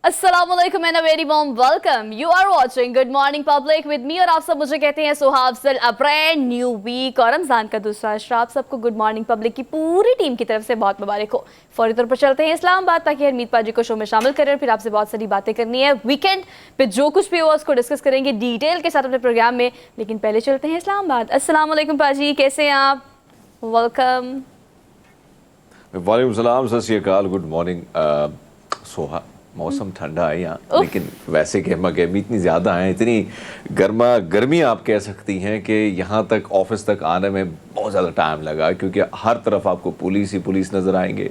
अस्सलामुअलैकुम and a very warm welcome. You are watching good morning public with me और आप सब मुझे कहते हैं Suhab Afzal. A brand new week और रमजान का दूसरा अशरा आप सबको गुड मॉर्निंग पब्लिक की पूरी टीम की तरफ से बहुत मुबारक हो। फौरी तौर पर चलते हैं इस्लामाबाद ताकि हरमीत पाजी को शो में शामिल करें और फिर आपसे बहुत सारी बातें करनी है। वीकेंड पे जो कुछ भी हुआ उसको डिस्कस करेंगे डिटेल के साथ अपने प्रोग्राम में, लेकिन पहले चलते हैं इस्लामाबाद। अस्सलामुअलैकुम पाजी, कैसे हैं आप? वेलकम। वालेकुम सलाम, सत श्री अकाल, गुड मॉर्निंग। सोहा, मौसम ठंडा है यहाँ, लेकिन वैसे गर्मा गर्मी इतनी ज़्यादा है, इतनी गर्मा गर्मी आप कह सकती हैं कि यहाँ तक ऑफिस तक आने में बहुत ज़्यादा टाइम लगा, क्योंकि हर तरफ आपको पुलिस ही पुलिस नज़र आएंगे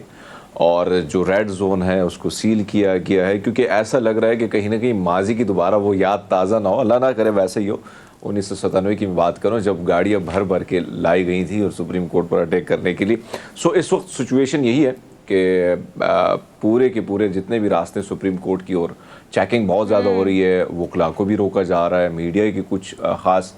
और जो रेड जोन है उसको सील किया गया है, क्योंकि ऐसा लग रहा है कि कहीं ना कहीं माजी की दोबारा वो याद ताज़ा ना हो, अल्लाह ना करे वैसे ही हो। 1997 की मैं बात करूं जब गाड़ियां भर भर के लाई गई थी और सुप्रीम कोर्ट पर अटैक करने के लिए। सो इस वक्त सिचुएशन यही है कि पूरे के पूरे जितने भी रास्ते सुप्रीम कोर्ट की ओर चेकिंग बहुत ज़्यादा हो रही है, वकला को भी रोका जा रहा है, मीडिया की कुछ ख़ास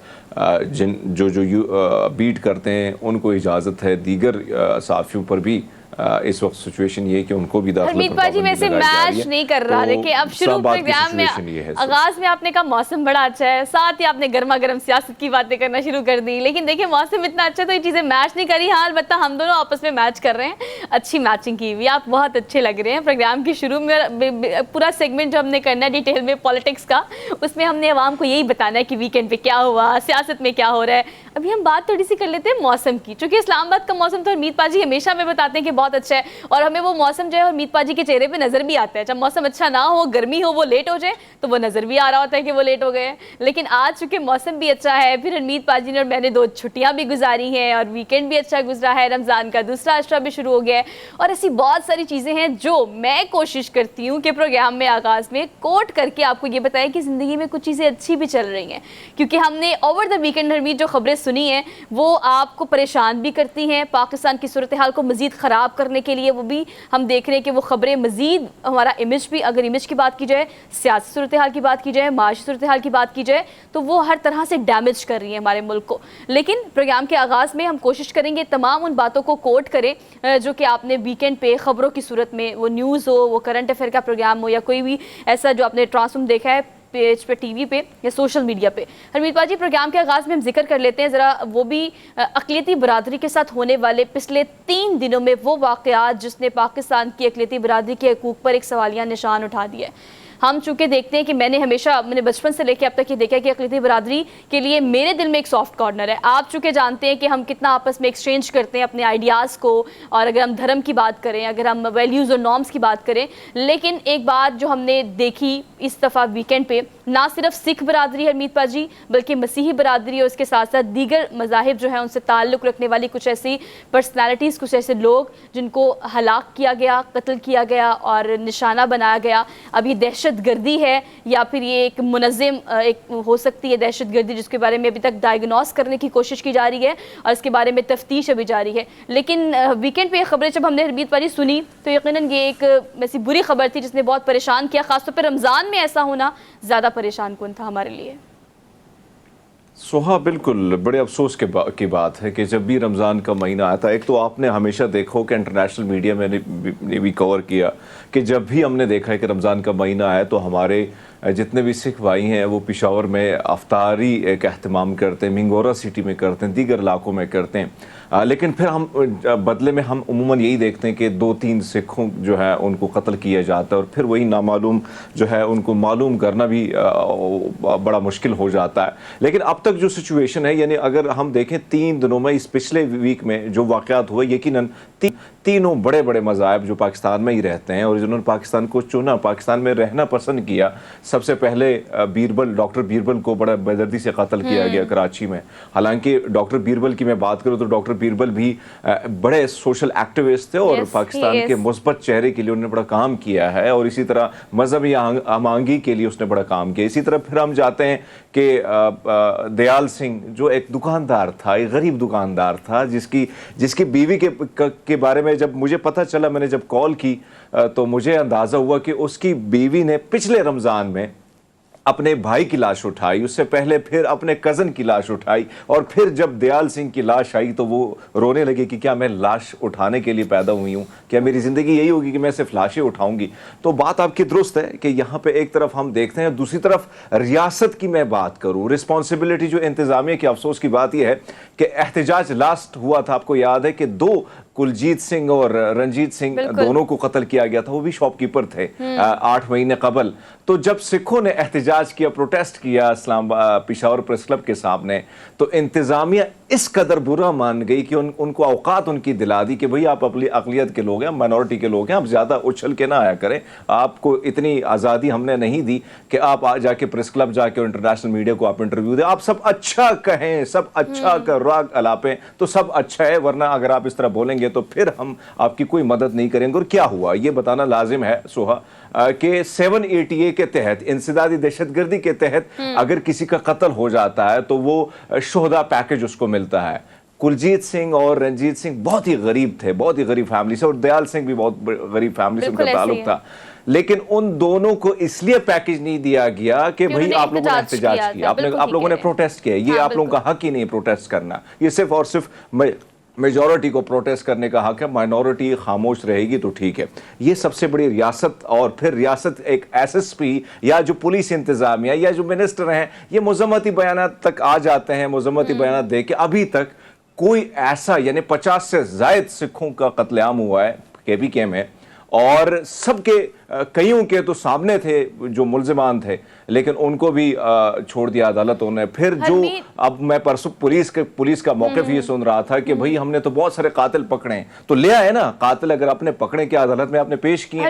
जिन जो जो बीट करते हैं उनको इजाज़त है, दीगर साफ़ियों पर भी इस वक्त सिचुएशन ये है कि उनको भी हरमीत पाजी वैसे मैच नहीं कर रहा, देखिए अब शुरू प्रोग्राम में आगाज में आपने कहा मौसम बड़ा अच्छा है, साथ ही आपने गर्मा गर्म सियासत की बातें करना शुरू कर दी, लेकिन देखिए मौसम इतना अच्छा तो ये चीजें मैच नहीं करी। हाँ अलबत्ता हम दोनों आपस में मैच कर रहे हैं, अच्छी मैचिंग की हुई, आप बहुत अच्छे लग रहे हैं। प्रोग्राम की शुरू में पूरा सेगमेंट जो हमने करना है डिटेल में पॉलिटिक्स का, उसमें हमने आवाम को यही बताना है कि वीकेंड पे क्या हुआ, सियासत में क्या हो रहा है। अभी हम बात थोड़ी सी कर लेते हैं मौसम की, चूंकि इस्लामाबाद का मौसम तो हरमीत पाजी हमेशा हमें बताते हैं कि बहुत अच्छा है और हमें वो मौसम जो है हरमीत पाजी के चेहरे पे नजर भी आता है। जब मौसम अच्छा ना हो, गर्मी हो, वो लेट हो जाए तो वो नजर भी आ रहा होता है कि वो लेट हो गए हैं। लेकिन आज चूंकि मौसम भी अच्छा है, फिर हरमीत पाजी ने और मैंने 2 छुट्टियां भी गुजारी हैं और वीकेंड भी अच्छा गुजरा है, रमजान का दूसरा अशरा भी शुरू हो गया है और ऐसी बहुत सारी चीजें हैं जो मैं कोशिश करती हूँ कि प्रोग्राम में आगाज में कोट करके आपको ये बताएं कि जिंदगी में कुछ चीजें अच्छी भी चल रही हैं, क्योंकि हमने ओवर द वीकेंड हरमीत जो खबरें सुनी हैं वो आपको परेशान भी करती हैं, पाकिस्तान की सूरत हाल को मजीद ख़राब करने के लिए वो भी हम देख रहे हैं कि वो खबरें मजीद हमारा इमेज भी, अगर इमेज की बात की जाए, सियासी सूरत हाल की बात की जाए, माशी सूरत हाल की बात की जाए, तो वो हर तरह से डैमेज कर रही है हमारे मुल्क को। लेकिन प्रोग्राम के आगाज़ में हम कोशिश करेंगे तमाम उन बातों को कोट करें जो कि आपने वीकेंड पे खबरों की सूरत में, वो न्यूज़ हो, वो करंट अफेयर का प्रोग्राम हो या कोई भी ऐसा जो आपने ट्रांसफॉर्म देखा है पेज पे, टीवी पे या सोशल मीडिया पे। हरमीत पाजी प्रोग्राम के आगाज़ में हम जिक्र कर लेते हैं ज़रा वो भी अक़लियती बरादरी के साथ होने वाले पिछले 3 दिनों में वो वाक़यात जिसने पाकिस्तान की अक़लियती बरादरी के हकूक़ पर एक सवालिया निशान उठा दिया है। हम चूँकि देखते हैं कि मैंने बचपन से लेकर अब तक ये देखा है कि अक़लियती बरादरी के लिए मेरे दिल में एक सॉफ्ट कॉर्नर है। आप चूँकि जानते हैं कि हम कितना आपस में एक्सचेंज करते हैं अपने आइडियाज़ को, और अगर हम धर्म की बात करें, अगर हम वैल्यूज़ और नॉर्म्स की बात करें, लेकिन एक बात जो हमने देखी इस दफ़ा वीकेंड पे, ना सिर्फ सिख बरादरी हरमीत पाजी बल्कि मसीही बरादरी और उसके साथ साथ दीगर मज़ाहिब जो है उनसे ताल्लुक़ रखने वाली कुछ ऐसी पर्सनैलिटीज़, कुछ ऐसे लोग जिनको हलाक किया गया, कत्ल किया गया और निशाना बनाया गया। अब ये दहशत गर्दी है या फिर ये एक मुनज़्ज़म एक हो सकती है दहशत गर्दी, जिसके बारे में अभी तक डायग्नोस करने की कोशिश की जा रही है और इसके बारे में तफ्तीश अभी जारी है। लेकिन वीकेंड पे ये खबरें जब हमने हरमीत पाजी सुनी तो यकीनन ये एक ऐसी बुरी खबर थी जिसने बहुत परेशान किया, खासतौर पर रमज़ान में ऐसा होना ज़्यादा परेशान कुन था हमारे लिए। सोहा, बिल्कुल बड़े अफसोस की बात है कि जब भी रमज़ान का महीना आता है, एक तो आपने हमेशा देखो कि इंटरनेशनल मीडिया में ने भी कवर किया कि जब भी हमने देखा है कि रमज़ान का महीना आया तो हमारे जितने भी सिख भाई हैं वो पिशावर में अफ्तारी का अहतमाम करते हैं, मिंगोरा सिटी में करते हैं, दीगर इलाकों में करते हैं। लेकिन फिर हम बदले में हम उमूमन यही देखते हैं कि 2-3 सिखों जो है उनको कत्ल किया जाता है और फिर वही नामालूम जो है उनको मालूम करना भी बड़ा मुश्किल हो जाता है। लेकिन अब तक जो सिचुएशन है, यानी अगर हम देखें 3 दिनों में, इस पिछले वीक में जो वाक़यात हुए, यकीनन तीनों बड़े बड़े मज़ाहिब जो पाकिस्तान में ही रहते हैं और जिन्होंने पाकिस्तान को चुना, पाकिस्तान में रहना पसंद किया। सबसे पहले डॉक्टर बीरबल को बड़ा बेदर्दी से कत्ल किया गया कराची में। हालांकि डॉक्टर बीरबल की मैं बात करूँ तो डॉक्टर बीरबल भी बड़े सोशल एक्टिविस्ट थे और पाकिस्तान के मुस्बत चेहरे के लिए उन्होंने बड़ा काम किया है और इसी तरह मजहबी आमांगी के लिए उसने बड़ा काम किया। इसी तरह फिर हम जाते हैं कि दयाल सिंह जो एक दुकानदार था, एक गरीब दुकानदार था, जिसकी बीवी के बारे में जब मुझे पता चला, मैंने जब कॉल की तो मुझे अंदाज़ा हुआ कि उसकी बीवी ने पिछले रमज़ान में अपने भाई की लाश उठाई, उससे पहले फिर अपने कज़न की लाश उठाई, और फिर जब दयाल सिंह की लाश आई तो वो रोने लगे कि क्या मैं लाश उठाने के लिए पैदा हुई हूँ, क्या मेरी ज़िंदगी यही होगी कि मैं सिर्फ लाशें उठाऊंगी। तो बात आपकी दुरुस्त है कि यहाँ पे एक तरफ हम देखते हैं, दूसरी तरफ रियासत की मैं बात करूँ, रिस्पॉन्सिबिलिटी जो इंतज़ामिया की, अफसोस की बात यह है कि एहतजाज लास्ट हुआ था, आपको याद है कि 2 कुलजीत सिंह और रंजीत सिंह दोनों को कत्ल किया गया था, वो भी शॉपकीपर थे 8 महीने कबल। तो जब सिखों ने एहतजाज किया, प्रोटेस्ट किया पेशावर प्रेस क्लब के सामने, तो इंतजामिया इस कदर बुरा मान गई कि उनको औकात उनकी दिला दी कि भाई आप अपनी अकलियत के लोग हैं, माइनॉरिटी के लोग हैं, आप ज़्यादा उछल के ना आया करें, आपको इतनी आज़ादी हमने नहीं दी कि आप आ जाके प्रेस क्लब जाके और इंटरनेशनल मीडिया को आप इंटरव्यू दें, आप सब अच्छा कहें, सब अच्छा कर राग अलापें तो सब अच्छा है, वरना अगर आप इस तरह बोलेंगे तो फिर हम आपकी कोई मदद नहीं करेंगे। और क्या हुआ ये बताना लाजिम है सोहा कि 780A के तहत, इंसदादी दहशतगर्दी के तहत अगर किसी का कत्ल हो जाता है तो वो शोहदा पैकेज उसको मिलता है। कुलजीत सिंह और रंजीत सिंह बहुत ही गरीब थे, बहुत ही गरीब फैमिली से, और दयाल सिंह भी बहुत गरीब फैमिली से उनका ताल्लुक था, लेकिन उन दोनों को इसलिए पैकेज नहीं दिया गया कि भाई आप लोगों ने एहतजाज किया, आप लोगों ने प्रोटेस्ट किया, ये आप लोगों का हक ही नहीं प्रोटेस्ट करना, ये सिर्फ और सिर्फ मेजॉरिटी को प्रोटेस्ट करने का हक है, माइनॉरिटी खामोश रहेगी तो ठीक है। ये सबसे बड़ी रियासत, और फिर रियासत एक SSP या जो पुलिस इंतजामिया या जो मिनिस्टर हैं, ये मुज़म्मती बयानात तक आ जाते हैं, मुज़म्मती बयानात दे के अभी तक कोई ऐसा, यानी 50 से ज़ायद सिखों का कत्लेआम हुआ है KPK में, और सबके कईयों के तो सामने थे जो मुल्जिमान थे, लेकिन उनको भी छोड़ दिया अदालतों ने। फिर जो अब मैं परसों पुलिस का मौक़िफ़ ये सुन रहा था कि भाई हमने तो बहुत सारे कातिल पकड़े हैं, तो ले आए ना कातिल, अगर अपने पकड़े के अदालत में आपने पेश किए,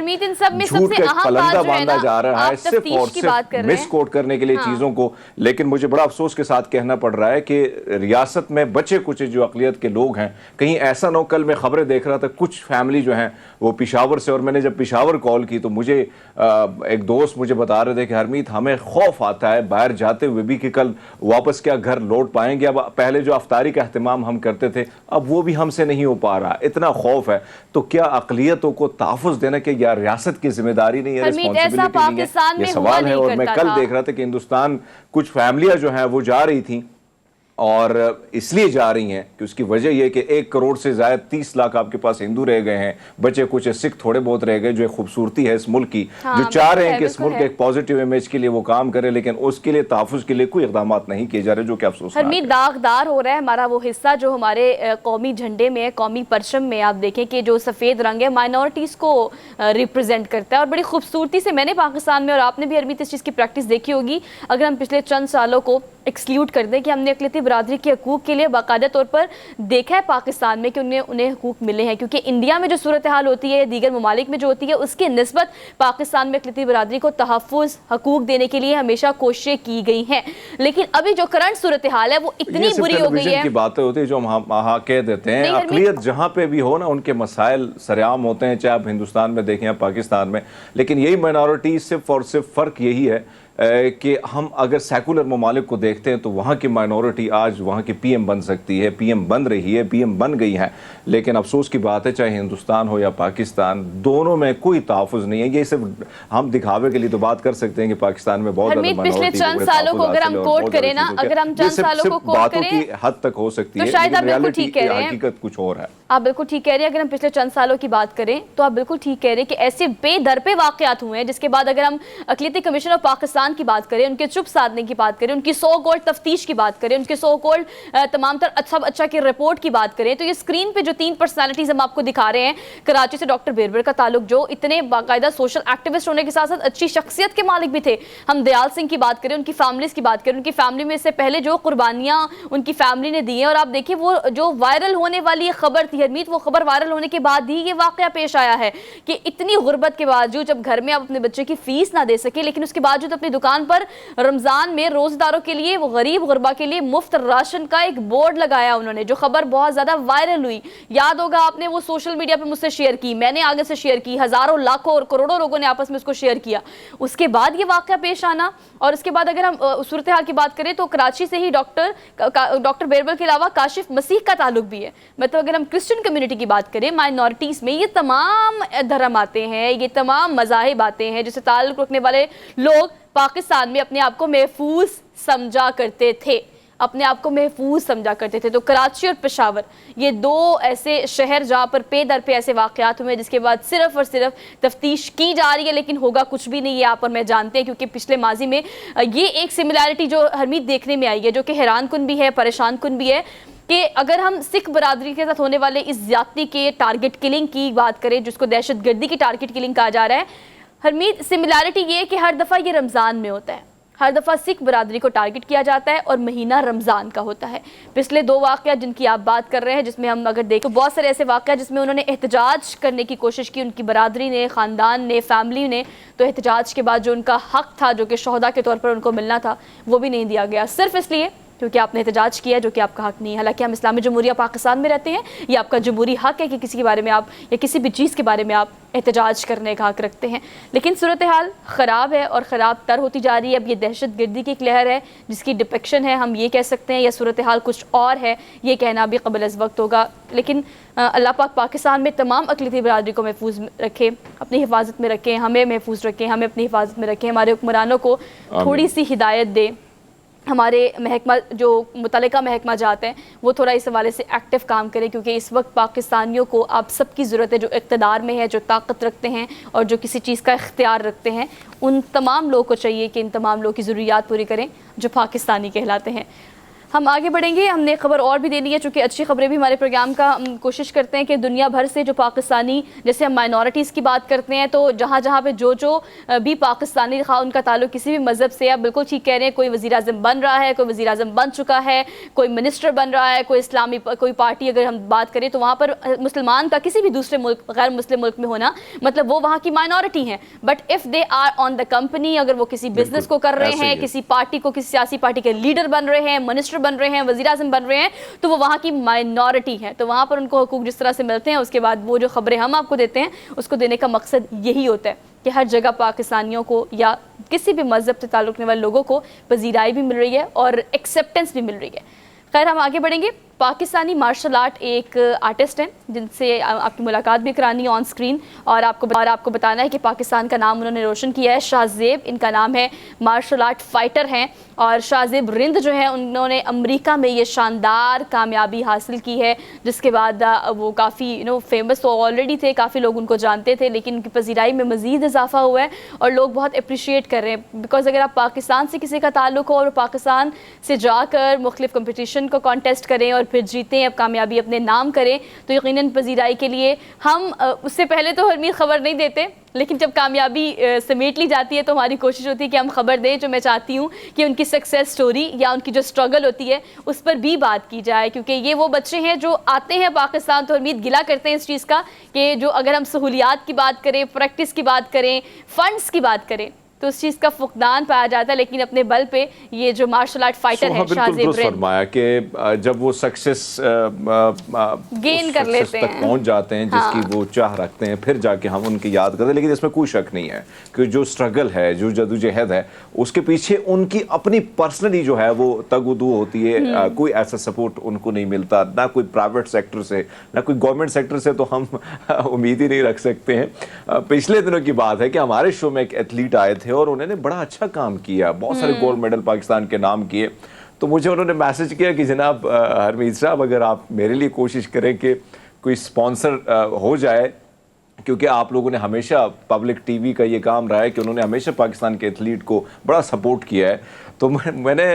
झूठ का पलंदा बांधा जा रहा है सिर्फ और सिर्फ मिसकोट करने के लिए चीजों को। लेकिन मुझे बड़ा अफसोस के साथ कहना पड़ रहा है कि रियासत में बचे कुछ जो अक़लियत के लोग हैं, कहीं ऐसा ना हो, कल मैं खबरें देख रहा था, कुछ फैमिली जो है वो पेशावर से, और मैंने जब पेशावर कॉल की तो मुझे एक दोस्त मुझे बता रहे थे कि हरमीत हमें खौफ आता है बाहर जाते हुए भी कि कल वापस क्या घर लौट पाएंगे। अब पहले जो अफ्तारी का अहतमाम हम करते थे अब वो भी हमसे नहीं हो पा रहा, इतना खौफ है। तो क्या अक़लियतों को तहफ़्फ़ुज़ देना कि यार रियासत की जिम्मेदारी नहीं है, रिस्पॉन्सिबिलिटी नहीं है, ये सवाल है। और मैं कल देख रहा था कि हिंदुस्तान कुछ फैमिलियां जो हैं वो जा रही थी, और इसलिए जा रही हैं कि उसकी वजह यह कि 1 करोड़ से ज़्यादा 30 लाख आपके पास हिंदू रह गए हैं, बचे कुछ सिख थोड़े बहुत रह गए, जो एक खूबसूरती है इस मुल्क की, जो चाह रहे हैं कि इस मुल्क के एक पॉजिटिव इमेज के लिए वो काम करें, लेकिन उसके लिए तहफ़्फ़ुज़ के लिए कोई इक़दाम नहीं किए जा रहे, जो कि अफसोस है। दागदार हो रहा है हमारा वो हिस्सा जो हमारे कौमी झंडे में, कौमी परचम में आप देखें कि जो सफ़ेद रंग है माइनॉरिटीज़ को रिप्रेजेंट करता है, और बड़ी खूबसूरती से मैंने पाकिस्तान में, और आपने भी हरमीत इस चीज़ की प्रैक्टिस देखी होगी, अगर हम पिछले चंद सालों को एक्सक्लूड कर दें कि हमने अक़लियती बरादरी के हकूक़ के लिए बाकायदा तौर पर देखा है पाकिस्तान में कि उन्हें हकूक़ मिले हैं, क्योंकि इंडिया में जो सूरत हाल होती है, दीगर ममालिक में जो होती है, उसकी निस्बत पाकिस्तान में अक़लियती बरादरी को तहफ़्फ़ुज़ हकूक़ देने के लिए हमेशा कोशिशें की गई हैं। लेकिन अभी जो करंट सूरत हाल है वो इतनी बुरी हो गई है की बातें होती है जो हम कह देते हैं, अक़लियत जहाँ पे भी हो ना उनके मसाइल सरेआम होते हैं, चाहे आप हिंदुस्तान में देखें या पाकिस्तान में। लेकिन यही माइनॉरिटी सिर्फ और सिर्फ फ़र्क यही है कि हम अगर सेकुलर ममालिक को देखते हैं तो वहाँ की माइनॉरिटी आज वहाँ की PM बन सकती है, PM बन रही है, PM बन गई है। लेकिन अफसोस की बात है, चाहे हिंदुस्तान हो या पाकिस्तान, दोनों में कोई तहफ़्फ़ुज़ नहीं है। ये सिर्फ हम दिखावे के लिए तो बात कर सकते हैं कि पाकिस्तान में बहुत ज़्यादा पिछले चंद सालों को अगर हम कोट करें ना, अगर हम चंद सालों को कोट करें की हद तक हो सकती है, शायद आप बिल्कुल ठीक कह रहे हैं, हकीकत कुछ और है। आप बिल्कुल ठीक कह रहे हैं। अगर हम पिछले चंद सालों की बात करें तो आप बिल्कुल ठीक कह रहे हैं कि ऐसे बेदरपे वाक़यात हुए हैं, जिसके बाद अगर हम अक़लियती कमीशन ऑफ पाकिस्तान की बात करें, उनके चुप साधने की बात करें, उनकी 100 गोल्ड तफ्तीश की बात करें, उनके 100 गोल्ड तमाम तर अच्छा की रिपोर्ट की बात करें, तो ये स्क्रीन पे जो 3 पर्सनालिटीज हम आपको दिखा रहे हैं, कराची से डॉक्टर बेरबर का ताल्लुक, जो इतने बाकायदा सोशल एक्टिविस्ट होने के साथ साथ अच्छी शख्सियत के मालिक भी थे। हम दयाल सिंह की बात करें, उनकी फैमिलीज की बात करें, उनकी फैमिली में इससे पहले जो कुर्बानियां उनकी फैमिली ने दी हैं, और आप देखिए वो जो वायरल होने वाली खबर थी हरमीत, वो खबर वायरल होने के बाद ही ये वाकया पेश आया है कि इतनी गुर्बत के बावजूद, जब घर में आप अपने बच्चे की फीस ना दे सके, लेकिन उसके बावजूद अपनी दुकान पर रमजान में रोजेदारों के लिए, वो गरीब गुरबा के लिए मुफ्त राशन का एक बोर्ड लगाया उन्होंने, जो खबर बहुत ज्यादा वायरल हुई। याद होगा आपने, वो सोशल मीडिया पे मुझसे शेयर की, मैंने आगे से शेयर की, हजारों लाखों और करोड़ों लोगों ने आपस में उसको शेयर किया। उसके बाद ये वाकया पेश आना, और उसके बाद अगर हम सूरत हाल की बात करें तो कराची से ही डॉक्टर बेरबल के अलावा काशिफ मसीह का ताल्लुक भी है। मतलब अगर हम क्रिश्चियन कम्युनिटी की बात करें, माइनॉरिटीज में ये तमाम धर्म आते हैं, ये तमाम मज़ाहिब आते हैं, जिससे ताल्लुक रखने वाले लोग पाकिस्तान में अपने आप को महफूज समझा करते थे, अपने आप को महफूज समझा करते थे। तो कराची और पेशावर ये दो ऐसे शहर जहाँ पर पे दर पे ऐसे वाक़यात हुए जिसके बाद सिर्फ और सिर्फ तफ्तीश की जा रही है, लेकिन होगा कुछ भी नहीं है आप और मैं जानते हैं, क्योंकि पिछले माजी में ये एक सिमिलैरिटी जो हरमीत देखने में आई है जो कि हैरान कुन भी है, परेशान कुन भी है, कि अगर हम सिख बरादरी के साथ होने वाले इस ज्यादती के टारगेट किलिंग की बात करें, जिसको दहशत गर्दी की टारगेट किलिंग कहा जा रहा है, हरमीत सिमिलैरिटी ये है कि हर दफ़ा ये रमज़ान में होता है, हर दफ़ा सिख बरादरी को टारगेट किया जाता है और महीना रमज़ान का होता है। पिछले दो वाक़या जिनकी आप बात कर रहे हैं, जिसमें हम अगर देखें तो बहुत सारे ऐसे वाक़या जिसमें उन्होंने एहतजाज करने की कोशिश की, उनकी बरादरी ने, ख़ानदान ने, फैमिली ने, तो एहतजाज के बाद जो उनका हक़ था, जो कि शहदा के तौर पर उनको मिलना था, वो भी नहीं दिया गया, सिर्फ इसलिए क्योंकि आपने एहतजाज किया जो कि आपका हक़ नहीं है। हालांकि हम इस्लामी जमहूरिया पाकिस्तान में रहते हैं, ये आपका जमहूरी हक़ है कि किसी के बारे में आप या किसी भी चीज़ के बारे में आप एहतजाज करने का हक़ रखते हैं, लेकिन सूरत हाल ख़राब है और ख़राब तर होती जा रही है। अब ये दहशत गर्दी की एक लहर है जिसकी डिपिक्शन है, हम ये कह सकते हैं, या सूरत हाल कुछ और है, ये कहना भी क़बल अज़ वक्त होगा। लेकिन अल्लाह पाक पाकिस्तान में तमाम अक़लियती बरादरी को महफूज रखे, अपनी हिफाजत में रखें, हमें महफूज रखें, हमें अपनी हिफाजत में रखें, हमारे हुक्मरानों को थोड़ी सी हिदायत दें, हमारे महकमा जो मुतल्लिका महकमा जाते हैं वो थोड़ा इस हवाले से एक्टिव काम करें, क्योंकि इस वक्त पाकिस्तानियों को आप सबकी ज़रूरत है, जो इक़्तिदार में है, जो ताकत रखते हैं और जो किसी चीज़ का इख्तियार रखते हैं, उन तमाम लोगों को चाहिए कि इन तमाम लोगों की ज़रूरियात पूरी करें जो पाकिस्तानी कहलाते हैं। हम आगे बढ़ेंगे, हमने खबर और भी देनी है, चूँकि अच्छी खबरें भी हमारे प्रोग्राम का हम कोशिश करते हैं कि दुनिया भर से जो पाकिस्तानी, जैसे हम माइनॉरिटीज़ की बात करते हैं, तो जहाँ जहाँ पे जो भी पाकिस्तानी रहा उनका ताल्लुक किसी भी मज़हब से, आप बिल्कुल ठीक कह रहे हैं, कोई वज़ीर-ए-आज़म बन रहा है, कोई वज़ीर-ए-आज़म बन चुका है, कोई मिनिस्टर बन रहा है, कोई इस्लामी कोई पार्टी अगर हम बात करें तो वहाँ पर मुसलमान का किसी भी दूसरे मुल्क, गैर मुस्लिम मुल्क में होना मतलब वो वहाँ की माइनॉरिटी हैं। But if they are on the company, अगर वो किसी बिजनेस को कर रहे हैं, किसी पार्टी को, किसी सियासी पार्टी के लीडर बन रहे हैं, मिनिस्टर बन रहे हैं, वज़ीर-ए-आज़म बन रहे हैं, तो वो वहाँ की माइनॉरिटी है, तो वहाँ पर उनको हुकूक जिस तरह से मिलते हैं, उसके बाद वो जो खबरें हम आपको देते हैं उसको देने का मकसद यही होता है कि हर जगह पाकिस्तानियों को या किसी भी मज़हब से ताल्लुक़ रखने वाले लोगों को पजीराई भी मिल रही है और एक्सेप्टेंस भी मिल रही है। खैर, हम आगे बढ़ेंगे। पाकिस्तानी मार्शल आर्ट एक आर्टिस्ट हैं जिनसे आपकी मुलाकात भी करानी है ऑन स्क्रीन, और आपको बताना है कि पाकिस्तान का नाम उन्होंने रोशन किया है। शाहज़ेब इनका नाम है, मार्शल आर्ट फाइटर हैं, और शाहज़ेब रिंद जो है उन्होंने अमेरिका में ये शानदार कामयाबी हासिल की है, जिसके बाद वो काफ़ी फेमस तो ऑलरेडी थे, काफ़ी लोग उनको जानते थे, लेकिन उनकी पजीराई में मज़ीद इजाफा हुआ है और लोग बहुत अप्रिशिएट कर रहे हैं। बिकॉज अगर आप पाकिस्तान से किसी का ताल्लुक़ हो और पाकिस्तान से जाकर मुख्तलिफ कंपटीशन को कॉन्टेस्ट करें और फिर जीतें, अब कामयाबी अपने नाम करें, तो यकीनन पजीराई के लिए हम उससे पहले तो हरमीत खबर नहीं देते, लेकिन जब कामयाबी समेट ली जाती है तो हमारी कोशिश होती है कि हम खबर दें। जो मैं चाहती हूँ कि उनकी सक्सेस स्टोरी या उनकी जो स्ट्रगल होती है उस पर भी बात की जाए, क्योंकि ये वो बच्चे हैं जो आते हैं पाकिस्तान तो हरमीत गिला करते हैं इस चीज़ का कि जो अगर हम सहूलियात की बात करें, प्रैक्टिस की बात करें, फ़ंड्स की बात करें, तो उस चीज़ का फुकदान पाया जाता है, लेकिन अपने बल पे ये जो मार्शल आर्ट फाइटर है शाहज़ेब रिंद, फरमाया कि जब वो सक्सेस गेन कर लेते हैं, तक पहुंच जाते हैं जिसकी वो चाह रखते हैं, फिर जाके हम उनकी याद करते हैं। लेकिन इसमें कोई शक नहीं है कि जो स्ट्रगल है, जो जदोजहद है, उसके पीछे उनकी अपनी पर्सनली जो है वो तगदू होती है। कोई ऐसा सपोर्ट उनको नहीं मिलता, ना कोई प्राइवेट सेक्टर से, ना कोई गवर्नमेंट सेक्टर से, तो हम उम्मीद ही नहीं रख सकते हैं। पिछले दिनों की बात है कि हमारे शो में एक एथलीट आए थे और उन्होंने बड़ा अच्छा काम किया, बहुत सारे गोल्ड मेडल पाकिस्तान के नाम किए। तो मुझे उन्होंने मैसेज किया कि जनाब हरमीत साहब, अगर आप मेरे लिए कोशिश करें कि कोई स्पॉन्सर हो जाए, क्योंकि आप लोगों ने हमेशा, पब्लिक टीवी का ये काम रहा है कि उन्होंने हमेशा पाकिस्तान के एथलीट को बड़ा सपोर्ट किया है। तो मैंने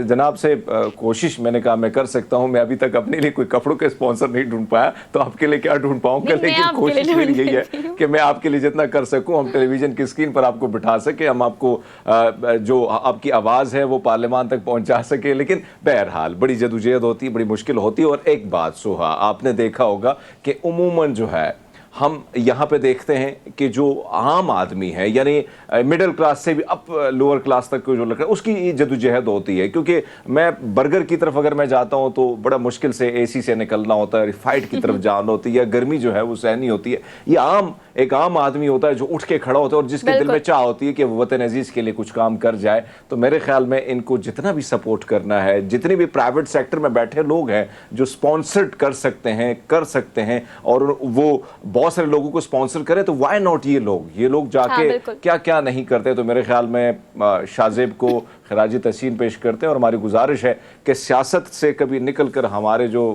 जनाब से कोशिश, मैंने कहा मैं कर सकता हूँ, मैं अभी तक अपने लिए कोई कपड़ों के स्पॉन्सर नहीं ढूंढ पाया, तो आपके लिए क्या ढूंढ पाऊंगा, लेकिन कोशिश मेरी यही है कि मैं आपके लिए जितना कर सकूँ, हम टेलीविजन की स्क्रीन पर आपको बिठा सके, हम आपको जो आपकी आवाज़ है वो पार्लियामान तक पहुँचा सके। लेकिन बहरहाल बड़ी जदोजहद होती है, बड़ी मुश्किल होती है। और एक बात सोहा, आपने देखा होगा कि उमूमन जो है हम यहाँ पे देखते हैं कि जो आम आदमी है, यानी मिडिल क्लास से भी अप लोअर क्लास तक को जो लग रहा है, उसकी जदोजहद होती है। क्योंकि मैं बर्गर की तरफ अगर मैं जाता हूँ तो बड़ा मुश्किल से एसी से निकलना होता है, फाइट की तरफ जाना होती है, या गर्मी जो है वो सहनी होती है। ये एक आम आदमी होता है जो उठ के खड़ा होता है और जिसके दिल में चाह होती है कि वो वतन अजीज के लिए कुछ काम कर जाए। तो मेरे ख्याल में इनको जितना भी सपोर्ट करना है, जितने भी प्राइवेट सेक्टर में बैठे लोग हैं जो स्पॉन्सर्ड कर सकते हैं, और वो बहुत सारे लोगों को स्पॉन्सर करे, तो वाई नॉट ये लोग जाके क्या क्या नहीं करते। तो मेरे ख्याल में शाहजेब को खराजी तहसीन पेश करते हैं और हमारी गुजारिश है कि सियासत से कभी निकल कर हमारे जो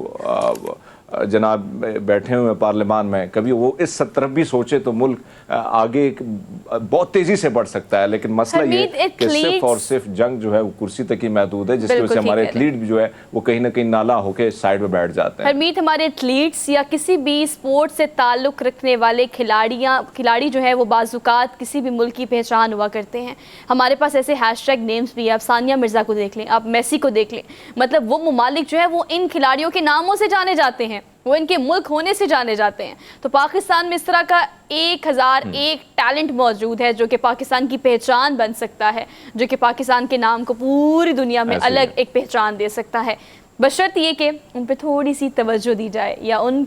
जनाब बैठे हुए पार्लियामान में कभी वो इस तरफ भी सोचे तो मुल्क आगे बहुत तेजी से बढ़ सकता है। लेकिन मसला ये कि सिर्फ और सिर्फ जंग जो है वो कुर्सी तक ही महदूद है, जिसकी वजह से हमारे एथलीट भी जो है वो कहीं ना कहीं नाला होकर साइड में बैठ जाते हैं। हरमीत, हमारे एथलीट्स या किसी भी स्पोर्ट से ताल्लुक़ रखने वाले खिलाड़ी जो है वो बाज़ुकात किसी भी मुल्क की पहचान हुआ करते हैं। हमारे पास ऐसे हैशटैग नेम्स भी है। आप सानिया मिर्ज़ा को देख लें, आप मेसी को देख लें, मतलब वो ममालिक जो है वो इन खिलाड़ियों के नामों से जाने जाते हैं, वो इनके मुल्क होने से जाने जाते हैं। तो पाकिस्तान में इस तरह का 1001 टैलेंट मौजूद है जो कि पाकिस्तान की पहचान बन सकता है, जो कि पाकिस्तान के नाम को पूरी दुनिया में अलग एक पहचान दे सकता है, बशर्ते ये कि उन पर थोड़ी सी तवज्जो दी जाए या उन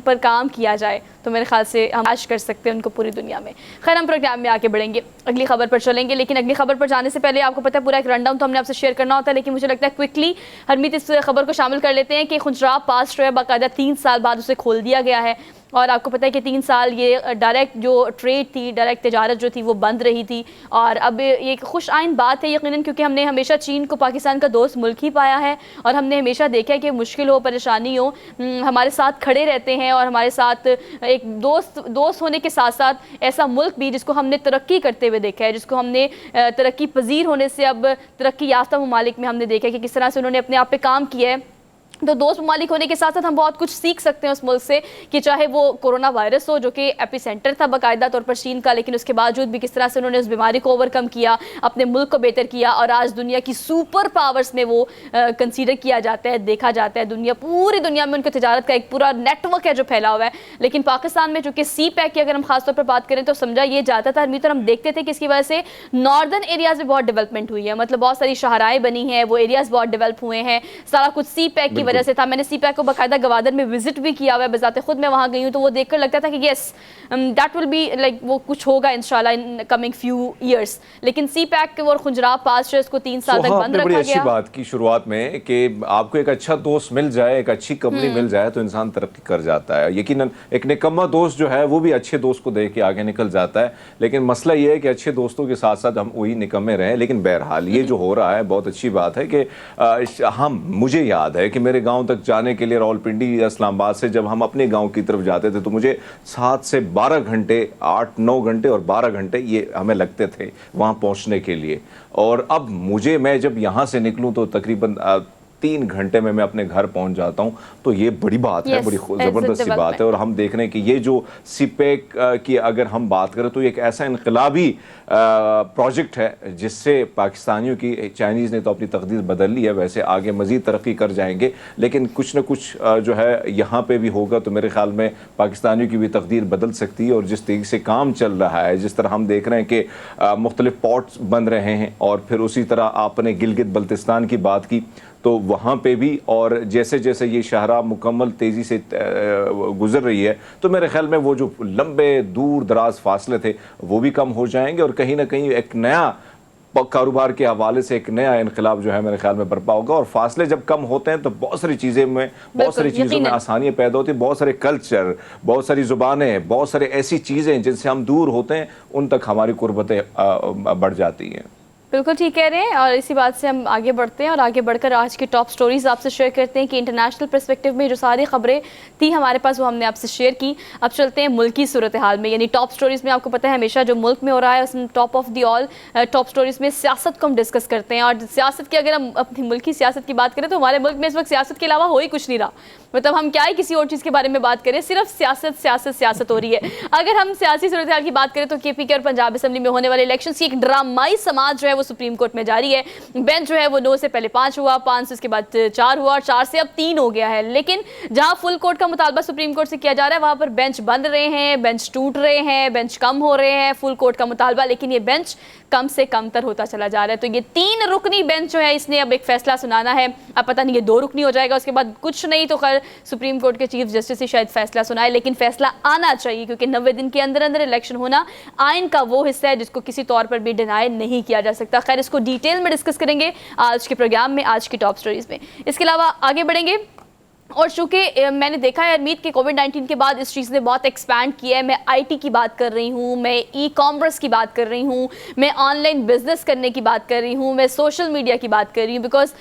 पर काम किया जाए। तो मेरे ख्याल से हम आश कर सकते हैं उनको पूरी दुनिया में। खैर, हम प्रोग्राम में आगे बढ़ेंगे, अगली खबर पर चलेंगे, लेकिन अगली खबर पर जाने से पहले आपको पता है पूरा एक रनडाउन तो हमने आपसे शेयर करना होता है, लेकिन मुझे लगता है क्विकली हरमीत इस खबर को शामिल कर लेते हैं कि खुजराब पास जो है बाकायदा 3 साल बाद उसे खोल दिया गया है। और आपको पता है कि 3 साल ये डायरेक्ट जो ट्रेड थी, डायरेक्ट तिजारत जो थी वो बंद रही थी। और अब ये एक खुश आइन बात है यकीनन, क्योंकि हमने हमेशा चीन को पाकिस्तान का दोस्त मुल्क ही पाया है और हमने हमेशा देखा है कि मुश्किल हो परेशानी हो हमारे साथ खड़े रहते हैं और हमारे साथ एक दोस्त होने के साथ साथ ऐसा मुल्क भी जिसको हमने तरक्की करते हुए देखा है, जिसको हमने तरक्की पजीर होने से अब तरक्की याफ्ता ममालिक में हमने देखा है कि किस तरह से उन्होंने अपने आप पे काम किया है। तो दोस्त ममालिक होने के साथ साथ हम बहुत कुछ सीख सकते हैं उस मुल्क से, कि चाहे वो कोरोना वायरस हो जो कि एपिसेंटर था बाकायदा तौर पर चीन का, लेकिन उसके बावजूद भी किस तरह से उन्होंने उस बीमारी को ओवरकम किया, अपने मुल्क को बेहतर किया और आज दुनिया की सुपर पावर्स में वो कंसीडर किया जाता है, देखा जाता है। पूरी दुनिया में उनकी तजारत का एक पूरा नेटवर्क है जो फैला हुआ है। लेकिन पाकिस्तान में चूँकि CPEC की अगर हम खासतौर पर बात करें तो समझा ये जाता था हरमीत, और हम देखते थे कि इसकी वजह से नॉर्दर्न एरियाज में बहुत डेवलपमेंट हुई है, मतलब बहुत सारी शहराएँ बनी हैं, वो एरियाज बहुत डेवलप हुए हैं, सारा कुछ CPEC की वजह से था। मैंने CPEC को बाकायदा गवादर में विजिट भी किया हुआ है, बजाते खुद मैं वहां गई हूं, तो वो देखकर लगता था कि yes that will be like वो कुछ होगा इंशाल्लाह इन कमिंग फ्यू ईयर्स। लेकिन CPEC और खुजराब पास जो इसको 3 साल तक बंद रखा गया। बड़ी अच्छी बात की शुरुआत में कि आपको एक अच्छा दोस्त मिल जाए, एक अच्छी कंपनी मिल जाए तो इंसान तरक्की कर जाता है। यकीनन एक निकम्मा दोस्त जो है वो भी अच्छे दोस्त को देख के आगे निकल जाता है, लेकिन मसला ये है कि अच्छे दोस्तों के साथ साथ हम वही निकम्मे रहे। लेकिन बहरहाल ये जो हो रहा है बहुत अच्छी बात है कि मुझे याद है कि मेरे गाँव तक जाने के लिए रावलपिंडी या इस्लामाबाद से जब हम अपने गांव की तरफ जाते थे तो मुझे 7 से 12 घंटे, 8-9 घंटे और 12 घंटे ये हमें लगते थे वहां पहुंचने के लिए। और अब मैं जब यहां से निकलूं तो तकरीबन 3 घंटे में मैं अपने घर पहुंच जाता हूं। तो ये बड़ी बात है, बड़ी ज़बरदस्त सी बात है। और हम देख रहे हैं कि ये जो CPEC की अगर हम बात करें तो एक ऐसा इनकलाबी प्रोजेक्ट है जिससे पाकिस्तानियों की, चाइनीज़ ने तो अपनी तकदीर बदल ली है, वैसे आगे मज़ीद तरक्की कर जाएंगे, लेकिन कुछ न कुछ जो है यहाँ पे भी होगा तो मेरे ख्याल में पाकिस्तानियों की भी तकदीर बदल सकती है। और जिस तरीके से काम चल रहा है, जिस तरह हम देख रहे हैं कि मुख्तलिफ पोर्ट्स बन रहे हैं, और फिर उसी तरह आपने गिलगित बल्तिस्तान की बात की तो वहाँ पे भी, और जैसे जैसे ये शाहरा मुकम्मल तेज़ी से गुजर रही है तो मेरे ख्याल में वो जो लंबे दूर दराज फासले थे वो भी कम हो जाएंगे और कहीं ना कहीं एक नया कारोबार के हवाले से एक नया इनकलाब जो है मेरे ख्याल में बर्पा होगा। और फासले जब कम होते हैं तो बहुत सारी चीज़ों में आसानियाँ पैदा होती है, बहुत सारे कल्चर, बहुत सारी ज़ुबानें, बहुत सारे ऐसी चीज़ें जिनसे हम दूर होते हैं उन तक हमारी कुर्बतें बढ़ जाती हैं। बिल्कुल ठीक कह रहे हैं, और इसी बात से हम आगे बढ़ते हैं और आगे बढ़कर आज की टॉप स्टोरीज आपसे शेयर करते हैं कि इंटरनेशनल पर्सपेक्टिव में जो सारी खबरें थी हमारे पास वो हमने आपसे शेयर की। अब चलते हैं मुल्की सूरत हाल में, यानी टॉप स्टोरीज में आपको पता है हमेशा जो मुल्क में हो रहा है उसमें top of the all top stories में सियासत को हम डिस्कस करते हैं। और सियासत की अगर हम अपनी मुल्की सियासत की बात करें तो हमारे मुल्क में इस वक्त सियासत के अलावा हो ही कुछ नहीं रहा, मतलब हम क्या ही किसी और चीज़ के बारे में बात करें, सिर्फ सियासत सियासत सियासत हो रही है। अगर हम सियासी सूरत हाल की बात करें तो KPK और पंजाब असम्बली में होने वाले इलेक्शन की एक ड्रामाई समाज जो है वो सुप्रीम कोर्ट में जारी है। बेंच जो है वो 9 से पहले 5 हुआ, 5 से उसके बाद 4 हुआ और 4 से अब 3 हो गया है। लेकिन जहां फुल कोर्ट का मुतालबा सुप्रीम कोर्ट से किया जा रहा है वहां पर बेंच बन रहे हैं, बेंच टूट रहे हैं, बेंच कम हो रहे हैं, फुल कोर्ट का मुतालबा, लेकिन ये बेंच कम से कमतर होता चला जा रहा है। तो ये 3 रुकनी बेंच जो है इसने अब एक फैसला सुनाना है। अब पता नहीं ये 2 रुकनी हो जाएगा, उसके बाद कुछ नहीं तो खैर सुप्रीम कोर्ट के चीफ जस्टिस ही शायद फैसला सुनाए, लेकिन फैसला आना चाहिए क्योंकि 90 दिन के अंदर अंदर इलेक्शन होना आइन का वो हिस्सा है जिसको किसी तौर पर भी डिनाई नहीं किया जा सकता। खैर इसको डिटेल में डिस्कस करेंगे आज के प्रोग्राम में, आज की टॉप स्टोरीज में। इसके अलावा आगे बढ़ेंगे और चूंकि मैंने देखा है हरमीत कि कोविड-19 के बाद इस चीज़ ने बहुत एक्सपैंड किया है। मैं आईटी की बात कर रही हूँ, मैं ई कॉमर्स की बात कर रही हूँ, मैं ऑनलाइन बिजनेस करने की बात कर रही हूँ, मैं सोशल मीडिया की बात कर रही हूँ, बिकॉज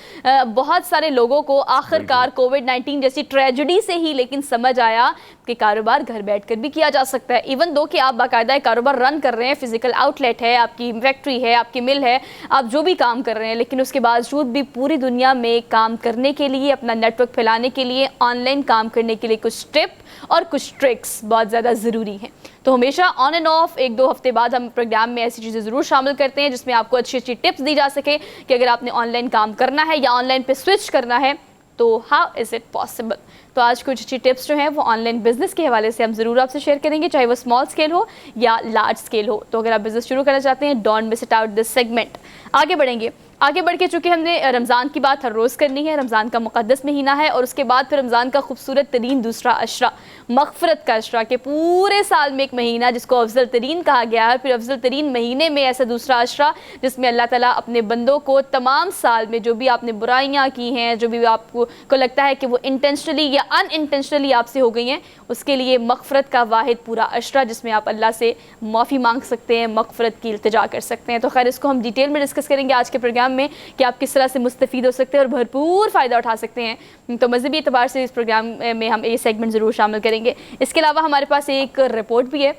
बहुत सारे लोगों को आखिरकार कोविड-19 जैसी ट्रेजेडी से ही लेकिन समझ आया कि कारोबार घर बैठकर भी किया जा सकता है। इवन दो कि आप बाकायदा कारोबार रन कर रहे हैं, फिजिकल आउटलेट है, आपकी फैक्ट्री है, आपकी मिल है, आप जो भी काम कर रहे हैं, लेकिन उसके बावजूद भी पूरी दुनिया में काम करने के लिए, अपना नेटवर्क फैलाने के लिए, ऑनलाइन काम करने के लिए कुछ टिप और कुछ ट्रिक्स बहुत ज़्यादा ज़रूरी हैं। तो हमेशा ऑन एंड ऑफ 1-2 हफ्ते बाद हम प्रोग्राम में ऐसी चीज़ें ज़रूर शामिल करते हैं जिसमें आपको अच्छी अच्छी टिप्स दी जा सके कि अगर आपने ऑनलाइन काम करना है या ऑनलाइन पे स्विच करना है तो हाउ इज़ इट पॉसिबल। तो आज कुछ अच्छी टिप्स जो हैं वो ऑनलाइन बिजनेस के हवाले से हम ज़रूर आपसे शेयर करेंगे, चाहे वो स्मॉल स्केल हो या लार्ज स्केल हो। तो अगर आप बिजनेस शुरू करना चाहते हैं, don't miss it out this segment. आगे बढ़ेंगे, आगे बढ़ के चूँकि हमने रमज़ान की बात हर रोज़ करनी है, रमज़ान का मुक़द्दस महीना है और उसके बाद फिर रमज़ान का खूबसूरत तरीन दूसरा अशरा, मग़फ़िरत का अशरा, के पूरे साल में एक महीना जिसको अफजल तरीन कहा गया है, फिर अफजल तरीन महीने में ऐसा दूसरा अशरा जिसमें अल्लाह ताला अपने बंदों को तमाम साल में जो भी आपने बुराइयाँ की हैं, जो भी आपको लगता है कि वो इंटेंशनली या अनइंटेंशनली आपसे हो गई हैं, उसके लिए मग़फ़िरत का वाहिद पूरा अशरा जिसमें आप अल्लाह से माफ़ी मांग सकते हैं, मग़फ़िरत की इल्तिजा कर सकते हैं। तो खैर इसको हम डिटेल में डिस्कस करेंगे आज के प्रोग्राम में कि आप किस तरह से मुस्तफ़ीद हो सकते हैं और भरपूर फ़ायदा उठा सकते हैं। तो मज़हबी एतबार से इस प्रोग्राम में हम ये सेगमेंट ज़रूर शामिल करेंगे। इसके अलावा हमारे पास एक रिपोर्ट भी है।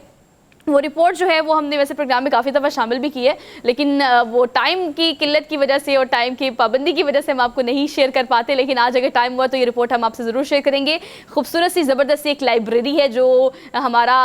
वो रिपोर्ट जो है वो हमने वैसे प्रोग्राम में काफ़ी दफ़ा शामिल भी की है, लेकिन वो टाइम की किल्लत की वजह से और टाइम की पाबंदी की वजह से हम आपको नहीं शेयर कर पाते, लेकिन आज अगर टाइम हुआ तो ये रिपोर्ट हम आपसे ज़रूर शेयर करेंगे। खूबसूरत सी ज़बरदस्त सी एक लाइब्रेरी है जो हमारा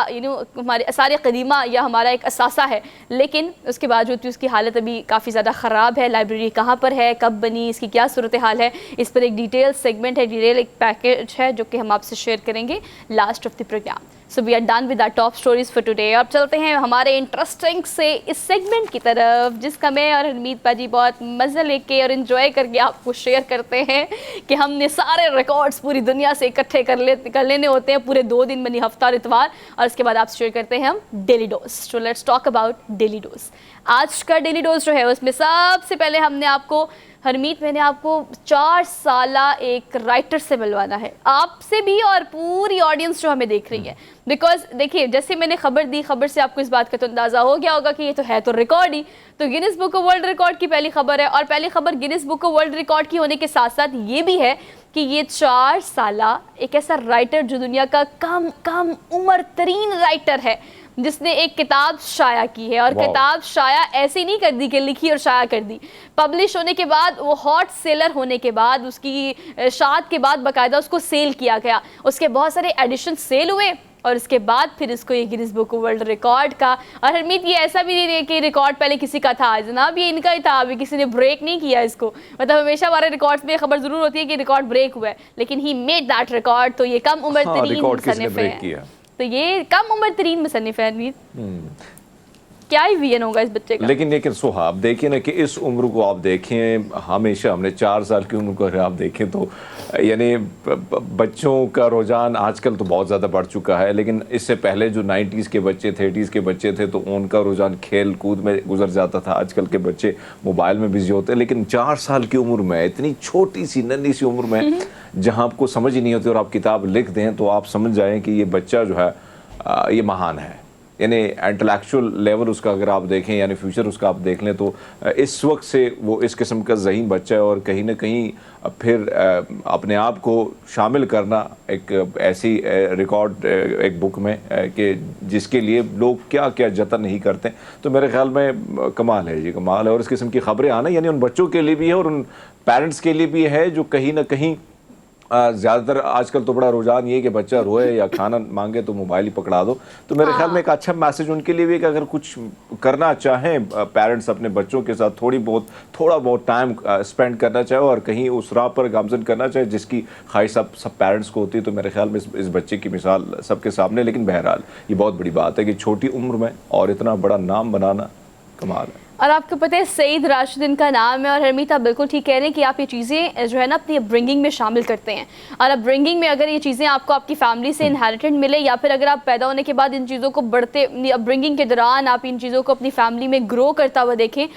हमारे आसार क़दीमा या हमारा एक असासा है, लेकिन उसके बावजूद भी उसकी हालत अभी काफ़ी ज़्यादा ख़राब है। लाइब्रेरी कहाँ पर है, कब बनी, इसकी क्या सूरत हाल है, इस पर एक डिटेल सेगमेंट है, डिटेल एक पैकेज है जो कि हम आपसे शेयर करेंगे last of the program. So we are done with our top stories for today. अब चलते हैं हमारे इंटरेस्टिंग से इस सेगमेंट की तरफ जिसका मैं और हरमीत पाजी बहुत मज़ा लेके और इन्जॉय करके आपको शेयर करते हैं कि हमने सारे रिकॉर्ड्स पूरी दुनिया से इकट्ठे कर लेने होते हैं पूरे 2 दिन बनी हफ्ता और इतवार, और इसके बाद आपसे शेयर करते हैं हम daily dose. So let's talk about daily dose. आज का डेली डोज जो है उसमें सबसे पहले हमने आपको हरमीत मैंने आपको 4 साला एक राइटर से मिलवाना है, आपसे भी और पूरी ऑडियंस जो हमें देख रही है। बिकॉज देखिए जैसे मैंने खबर दी, खबर से आपको इस बात का तो अंदाज़ा हो गया होगा कि ये तो है तो रिकॉर्ड ही, तो Guinness book of world record की पहली खबर है। और पहली खबर Guinness book of world record की होने के साथ साथ ये भी है कि ये 4 साला एक ऐसा राइटर जो दुनिया का कम उम्र तरीन राइटर है जिसने एक किताब शाया की है, और किताब शाया ऐसे नहीं कर दी कि लिखी और शाया कर दी, पब्लिश होने के बाद वो हॉट सेलर होने के बाद उसकी शात के बाद बाकायदा उसको सेल किया गया, उसके बहुत सारे एडिशन सेल हुए और इसके बाद फिर इसको ये Guinness book of world record का। और हरमीत ये ऐसा भी नहीं है कि रिकॉर्ड पहले किसी का था, जनाब ये इनका ही था, अभी किसी ने ब्रेक नहीं किया इसको। मतलब हमेशा हमारे रिकॉर्ड्स में खबर जरूर होती है कि रिकॉर्ड ब्रेक हुआ है, लेकिन ही मेड दैट रिकॉर्ड। तो ये कम उम्र तरीन मुसन्निफ है, तो ये कम उम्र तरीन मुसन्निफ है हरमीत। क्या ही विजन होगा इस बच्चे का। लेकिन सुहा आप देखिए ना कि इस उम्र को आप देखें, हमेशा हमने 4 साल की उम्र को अगर आप देखें तो यानी बच्चों का रुझान आजकल तो बहुत ज़्यादा बढ़ चुका है, लेकिन इससे पहले जो 90s के बच्चे थे, 80s के बच्चे थे, तो उनका रुझान खेल कूद में गुजर जाता था। आजकल के बच्चे मोबाइल में बिजी होते हैं, लेकिन 4 साल की उम्र में, इतनी छोटी सी नन्ही सी उम्र में जहाँ आपको समझ ही नहीं होती और आप किताब लिख दें तो आप समझ जाएँ कि ये बच्चा जो है ये महान है। यानी इंटेलेक्चुअल लेवल उसका अगर आप देखें, यानी फ्यूचर उसका आप देख लें, तो इस वक्त से वो इस किस्म का ज़हीन बच्चा है। और कहीं ना कहीं फिर अपने आप को शामिल करना एक ऐसी रिकॉर्ड एक बुक में कि जिसके लिए लोग क्या क्या जतन नहीं करते, तो मेरे ख्याल में कमाल है, ये कमाल है। और इस किस्म की खबरें आना यानी उन बच्चों के लिए भी है और उन पेरेंट्स के लिए भी है जो कहीं ना कहीं ज़्यादातर आजकल तो बड़ा रुझान ये कि बच्चा रोए या खाना मांगे तो मोबाइल ही पकड़ा दो। तो मेरे ख्याल में एक अच्छा मैसेज उनके लिए भी कि अगर कुछ करना चाहें पेरेंट्स अपने बच्चों के साथ थोड़ा बहुत टाइम स्पेंड करना चाहे और कहीं उस राह पर गामजन करना चाहे जिसकी ख्वाहिश सब पेरेंट्स को होती है, तो मेरे ख्याल में इस बच्चे की मिसाल सबके सामने। लेकिन बहरहाल ये बहुत बड़ी बात है कि छोटी उम्र में और इतना बड़ा नाम बनाना कमाल है। और आपको पता है सईद राशिदीन का नाम है। और हरमीत आप बिल्कुल ठीक कह रहे हैं कि आप ये चीज़ें जो है ना अपनी अपब्रिंगिंग में शामिल करते हैं, और अपब्रिंगिंग में अगर ये चीज़ें आपको आपकी फैमिली से इनहेरिटेड मिले या फिर अगर आप पैदा होने के बाद इन चीज़ों को बढ़ते अपब्रिंगिंग के दौरान आप इन चीज़ों को अपनी फैमिली में ग्रो करता हुआ देखें,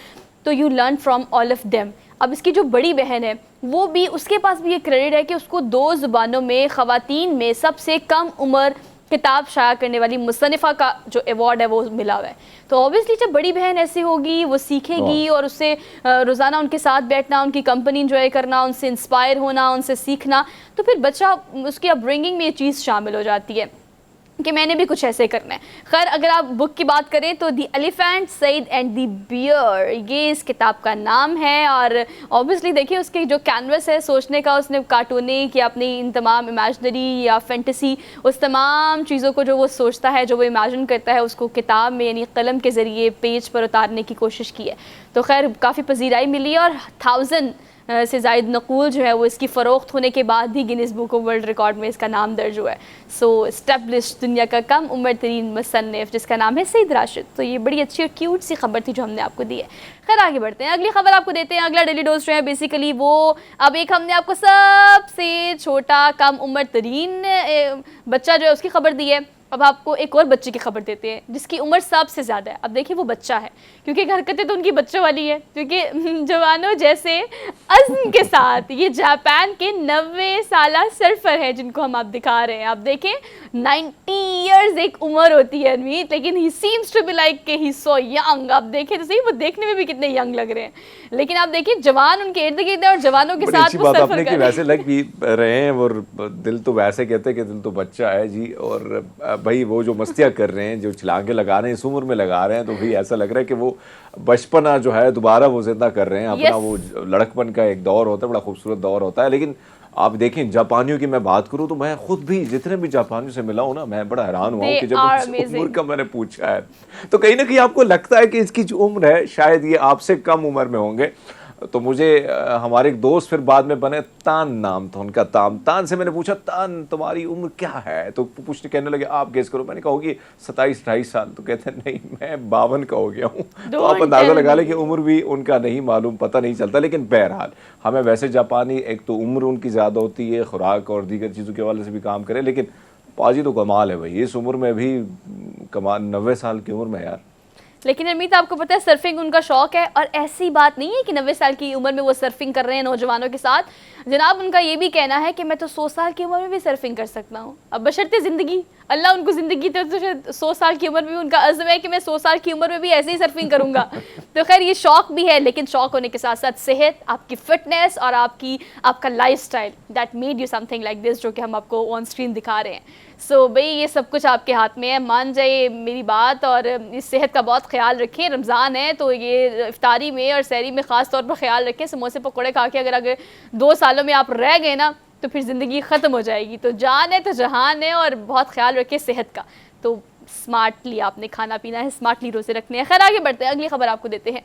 तो you learn from all of them. अब इसकी जो बड़ी बहन है वो भी, उसके पास भी ये क्रेडिट है कि उसको 2 ज़ुबानों में ख़वातीन में सबसे कम उम्र किताब शाया करने वाली मुसन्निफ़ा का जो अवार्ड है वो मिला हुआ है। तो ऑब्वियसली जब बड़ी बहन ऐसी होगी वो सीखेगी और उससे रोज़ाना उनके साथ बैठना, उनकी कंपनी इंजॉय करना, उनसे इंस्पायर होना, उनसे सीखना, तो फिर बच्चा उसकी अपब्रिंगिंग में ये चीज़ शामिल हो जाती है कि मैंने भी कुछ ऐसे करना है। खैर अगर आप बुक की बात करें तो the elephant said and the bear, ये इस किताब का नाम है। और ऑब्वियसली देखिए उसके जो कैनवस है सोचने का, उसने कार्टूनिक या अपनी इन तमाम इमेजनरी या फैंटेसी, उस तमाम चीज़ों को जो वो सोचता है, जो वो इमेजिन करता है, उसको किताब में यानी कलम के ज़रिए पेज पर उतारने की कोशिश की है। तो खैर काफ़ी पजीराई मिली और 1000 से ज़ायद नकूल जो है वो इसकी फ़रोख्त होने के बाद ही Guinness book of world record में इसका नाम दर्ज हुआ है। सो एस्टेब्लिश दुनिया का कम उम्र तरीन मुसन्निफ़ जिसका नाम है सईद राशिद। तो ये बड़ी अच्छी और क्यूट सी खबर थी जो हमने आपको दी है। खैर आगे बढ़ते हैं, अगली खबर आपको देते हैं। अगला डेली डोज जो है बेसिकली वो, अब एक हमने आपको सबसे छोटा कम उम्र तरीन बच्चा जो है उसकी खबर दी है। अब आपको एक और बच्चे की खबर देते हैं जिसकी उम्र सबसे ज़्यादा है। अब देखिए वो बच्चा है क्योंकि हरकतें तो उनकी बच्चों वाली है, क्योंकि जवानों जैसे अज़्म के साथ ये जापान के 90 साला सर्फर है जिनको हम आप दिखा रहे हैं। आप देखें 90 ईयर्स एक उम्र होती है अनमीत, लेकिन he seems to be like के ही सो यंग। आप देखें तो सही वो देखने में भी कितने यंग लग रहे हैं, लेकिन आप देखिए जवान उनके इर्द गिर्द है और जवानों के साथ वो सर्फर कर रहे हैं। वैसे लग भी रहे हैं और दिल तो वैसे कहते हैं कि दिल तो बच्चा है जी। और भाई वो जो मस्तियाँ कर रहे हैं, जो छलांगे लगा रहे हैं, इस उम्र में लगा रहे हैं, तो भाई ऐसा लग रहा है कि वो बचपना जो है दोबारा वो जिंदा कर रहे हैं अपना। वो लड़कपन का एक दौर होता है, बड़ा खूबसूरत दौर होता है। लेकिन आप देखें जापानियों की मैं बात करूं तो मैं खुद भी जितने भी जापानियों से मिला हूं ना, मैं बड़ा हैरान हुआ कि जब उम्र का मैंने पूछा है तो कहीं ना कहीं आपको लगता है कि इसकी जो उम्र है शायद ये आपसे कम उम्र में होंगे। तो मुझे हमारे एक दोस्त फिर बाद में बने, तान नाम था उनका, तान से मैंने पूछा तान तुम्हारी उम्र क्या है, तो पूछने कहने लगे आप गेस करो। मैंने कहा होगी 27-28 साल। तो कहते नहीं मैं 52 का हो गया हूँ। तो आप अंदाजा लगा लें कि उम्र भी उनका नहीं मालूम, पता नहीं चलता। लेकिन बहरहाल हमें वैसे जापानी, एक तो उम्र उनकी ज़्यादा होती है, खुराक और दीगर चीज़ों के हवाले से भी काम करें, लेकिन पाजी तो कमाल है भाई, इस उम्र में भी कमाल, 90 साल की उम्र में यार। लेकिन अमित आपको पता है सर्फिंग उनका शौक है, और ऐसी बात नहीं है कि 90 साल की उम्र में वो सर्फिंग कर रहे हैं नौजवानों के साथ। जनाब उनका ये भी कहना है कि मैं तो 100 साल की उम्र में भी सर्फिंग कर सकता हूँ। अब बशर्ते ज़िंदगी, अल्लाह उनको ज़िंदगी तो 100 साल की उम्र में उनका अज़्म है कि मैं 100 साल की उम्र में भी ऐसे ही सर्फिंग करूँगा। तो खैर ये शौक भी है, लेकिन शौक होने के साथ साथ सेहत, आपकी फिटनेस और आपका lifestyle that made you something like this, जो कि हम आपको ऑन स्क्रीन दिखा रहे हैं। सो भाई ये सब कुछ आपके हाथ में है, मान जाइए मेरी बात, और इस सेहत का बहुत ख्याल रखें। रमज़ान है तो ये इफ्तारी में और सहरी में ख़ास तौर पर ख्याल रखें। समोसे पकौड़े खा के अगर 2 सालों में आप रह गए ना तो फिर ज़िंदगी ख़त्म हो जाएगी। तो जान है तो जहान है, और बहुत ख्याल रखें सेहत का। तो स्मार्टली आपने खाना पीना है, स्मार्टली रोज़े रखने हैं। खैर आगे बढ़ते हैं, अगली खबर आपको देते हैं।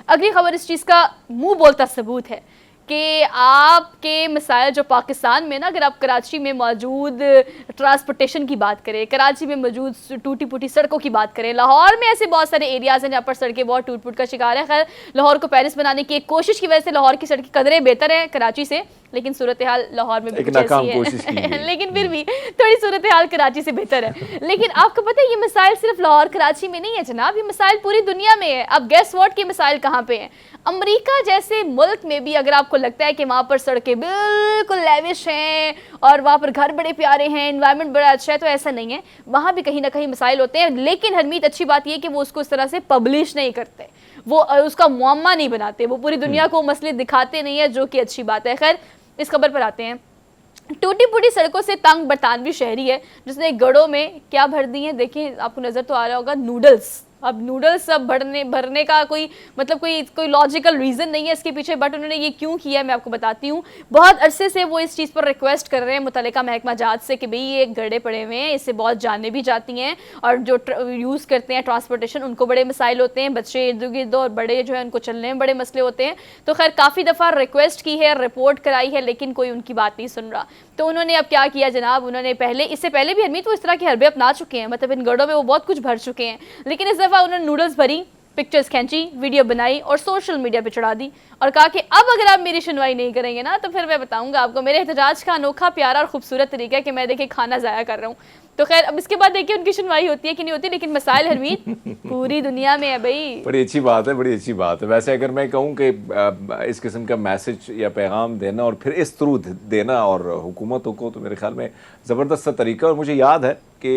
अगली खबर इस चीज़ का मुँह बोलता सबूत है कि आपके मसाइल जो पाकिस्तान में ना, अगर आप कराची में मौजूद ट्रांसपोर्टेशन की बात करें, कराची में मौजूद टूटी फूटी सड़कों की बात करें, लाहौर में ऐसे बहुत सारे एरियाज़ हैं जहाँ पर सड़कें बहुत टूट फूट का शिकार है। खैर लाहौर को पेरिस बनाने की एक कोशिश की वजह से लाहौर की सड़कें कदरें बेहतर हैं कराची से, लेकिन सूरत हाल लाहौर में भी ऐसी है। लेकिन फिर भी थोड़ी सूरत हाल कराची से बेहतर है। लेकिन आपको पता है ये मसाइल सिर्फ लाहौर कराची में नहीं है जनाब, ये मसाइल पूरी दुनिया में है। अब गेस व्हाट के मसाइल कहाँ पे हैं? अमेरिका जैसे मुल्क में भी अगर आपको लगता है कि वहाँ पर सड़कें बिल्कुल लेविश हैं और वहाँ पर घर बड़े प्यारे हैं, एनवायरनमेंट बड़ा अच्छा है, तो ऐसा नहीं है। वहाँ भी कहीं ना कहीं मसाइल होते हैं। लेकिन हरमीत अच्छी बात यह कि वो उसको इस तरह से पब्लिश नहीं करते, वो उसका मुअम्मा नहीं बनाते, वो पूरी दुनिया को मसले दिखाते नहीं है, जो कि अच्छी बात है। खैर इस खबर पर आते हैं। टूटी फूटी सड़कों से तंग बरतानवी शहरी है जिसने गड़ों में क्या भर दी है, देखिए आपको नज़र तो आ रहा होगा, नूडल्स। अब नूडल्स सब भरने का कोई मतलब कोई लॉजिकल रीज़न नहीं है इसके पीछे, बट उन्होंने ये क्यों किया है मैं आपको बताती हूँ। बहुत अरसे से वो इस चीज़ पर रिक्वेस्ट कर रहे हैं मुतल्लिका महकमा जात से कि भाई ये गड्ढे पड़े हुए हैं, इससे बहुत जानें भी जाती हैं, और जो यूज़ करते हैं ट्रांसपोर्टेशन उनको बड़े मसाइल होते हैं, बच्चे इर्द गिर्द और बड़े जो है उनको चलने में बड़े मसले होते हैं। तो खैर काफ़ी दफ़ा रिक्वेस्ट की है, रिपोर्ट कराई है, लेकिन कोई उनकी बात नहीं सुन रहा। तो उन्होंने अब क्या किया जनाब, उन्होंने इससे पहले भी हरमीत वो इस तरह के हरबे अपना चुके हैं, मतलब इन गड्ढों में वो बहुत कुछ भर चुके हैं, लेकिन इस दफ़ा उन्होंने नूडल्स भरी, पिक्चर्स खींची, वीडियो बनाई और सोशल मीडिया पे चढ़ा दी, और कहा कि अब अगर आप मेरी सुनवाई नहीं करेंगे ना तो फिर मैं बताऊंगा आपको। मेरे एहतजाज का अनोखा प्यारा और खूबसूरत तरीका है कि मैं देखिए खाना ज़ाया कर रहा हूँ। तो खैर अब इसके बाद देखिए उनकी सुनवाई होती है कि नहीं होती, लेकिन मसाइल हरमीत पूरी दुनिया में है भाई। बड़ी अच्छी बात है, बड़ी अच्छी बात है। वैसे अगर मैं कहूँ कि इस किस्म का मैसेज या पैगाम देना और फिर इस थ्रू देना और हुकूमतों को, तो मेरे ख्याल में ज़बरदस्त तरीका। और मुझे याद है कि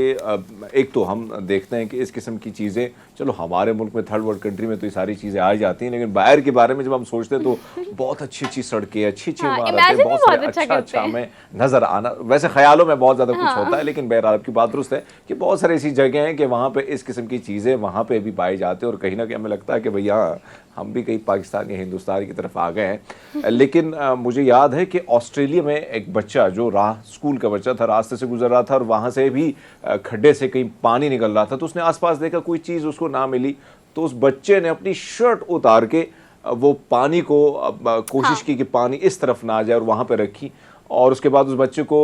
एक तो हम देखते हैं कि इस किस्म की चीज़ें, चलो हमारे मुल्क में थर्ड वर्ल्ड कंट्री में तो ये सारी चीज़ें आ जाती हैं, लेकिन बाहर के बारे में जब हम सोचते हैं तो बहुत अच्छी अच्छी सड़कें, अच्छी अच्छी इमारतें, बहुत सारे अच्छा हमें नज़र आना। वैसे ख्यालों में बहुत ज़्यादा कुछ होता है, लेकिन बहरहाल आपकी बात दुरुस्त है कि बहुत सारी ऐसी जगह हैं कि वहाँ पे इस किस्म की चीज़ें वहाँ पे भी पाई जाती हैं, और कहीं ना कहीं हमें लगता है कि भैया हम भी कहीं पाकिस्तान या हिंदुस्तान की तरफ आ गए हैं। लेकिन मुझे याद है कि ऑस्ट्रेलिया में एक बच्चा जो स्कूल का बच्चा था, रास्ते से गुजर रहा था और वहाँ से भी खड्डे से कहीं पानी निकल रहा था, तो उसने आसपास देखा कोई चीज़ उसको ना मिली, तो उस बच्चे ने अपनी शर्ट उतार के वो पानी को कोशिश की कि पानी इस तरफ ना आ जाए, और वहाँ पे रखी। और उसके बाद उस बच्चे को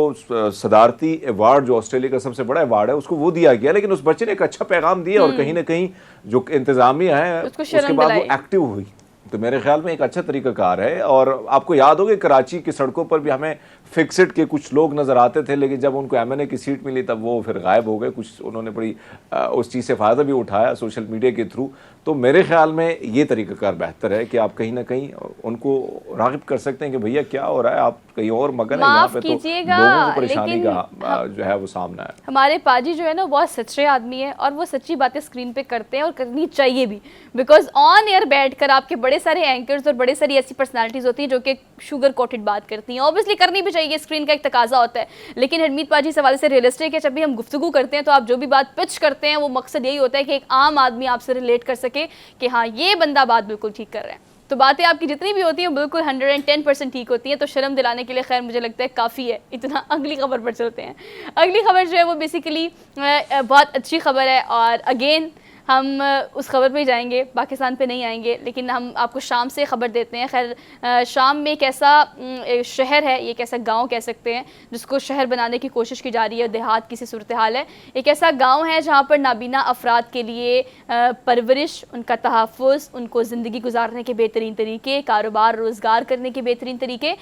सदारती अवार्ड, जो ऑस्ट्रेलिया का सबसे बड़ा अवार्ड है, उसको वो दिया गया। लेकिन उस बच्चे ने एक अच्छा पैगाम दिया, और कहीं ना कहीं जो इंतजामिया है उसके बाद वो एक्टिव हुई। तो मेरे ख्याल में एक अच्छा तरीकाकार है। और आपको याद होगा कराची की सड़कों पर भी हमें फिक्सिट के कुछ लोग नज़र आते थे, लेकिन जब उनको एमएनए की सीट मिली तब वो फिर गायब हो गए। कुछ उन्होंने बड़ी उस चीज़ से फ़ायदा भी उठाया सोशल मीडिया के थ्रू। तो मेरे ख्याल में ये तरीकाकार बेहतर है कि आप कहीं ना कहीं उनको राग़िब कर सकते हैं कि भैया क्या हो रहा है, आप कहीं और मगन है, यहाँ पे तो लोगों को परेशानी का जो है वो सामना है। हमारे पाजी जो है ना बहुत सच्चे आदमी है, और वो सच्ची बातें स्क्रीन पे करते हैं और करनी चाहिए भी, बिकॉज ऑन एयर बैठकर आपके बड़े सारे एंकर्स और बड़े सारी ऐसी पर्सनालिटीज़ होती हैं जो कि शुगर कोटेड बात करती हैं। ऑब्वियसली करनी भी चाहिए, स्क्रीन का एक तकाजा होता है, लेकिन हरमीत पाजी इस हवाले से रियलिस्टिक है। जब भी हम गुफ्तगू करते हैं तो आप जो भी बात पिच करते हैं वो मकसद यही होता है कि एक आम आदमी आपसे रिलेट कर सके कि हाँ ये बंदा बात बिल्कुल ठीक कर रहा है। तो बातें आपकी जितनी भी होती हैं बिल्कुल 110% ठीक होती हैं। तो शर्म दिलाने के लिए खैर मुझे लगता है काफ़ी है इतना। अगली खबर पर चलते हैं। अगली खबर जो है वो बेसिकली बहुत अच्छी खबर है, और अगेन हम उस खबर पे ही जाएंगे, पाकिस्तान पे नहीं आएंगे, लेकिन हम आपको शाम से खबर देते हैं। खैर शाम में एक ऐसा शहर है, ये एक ऐसा गांव कह सकते हैं जिसको शहर बनाने की कोशिश की जा रही है, देहात की सी सूरत हाल है। एक ऐसा गांव है जहां पर नाबीना अफराद के लिए परवरिश, उनका तहफ़्फ़ुज़, उनको ज़िंदगी गुजारने के बेहतरीन तरीके, कारोबार रोज़गार करने के बेहतरीन तरीके,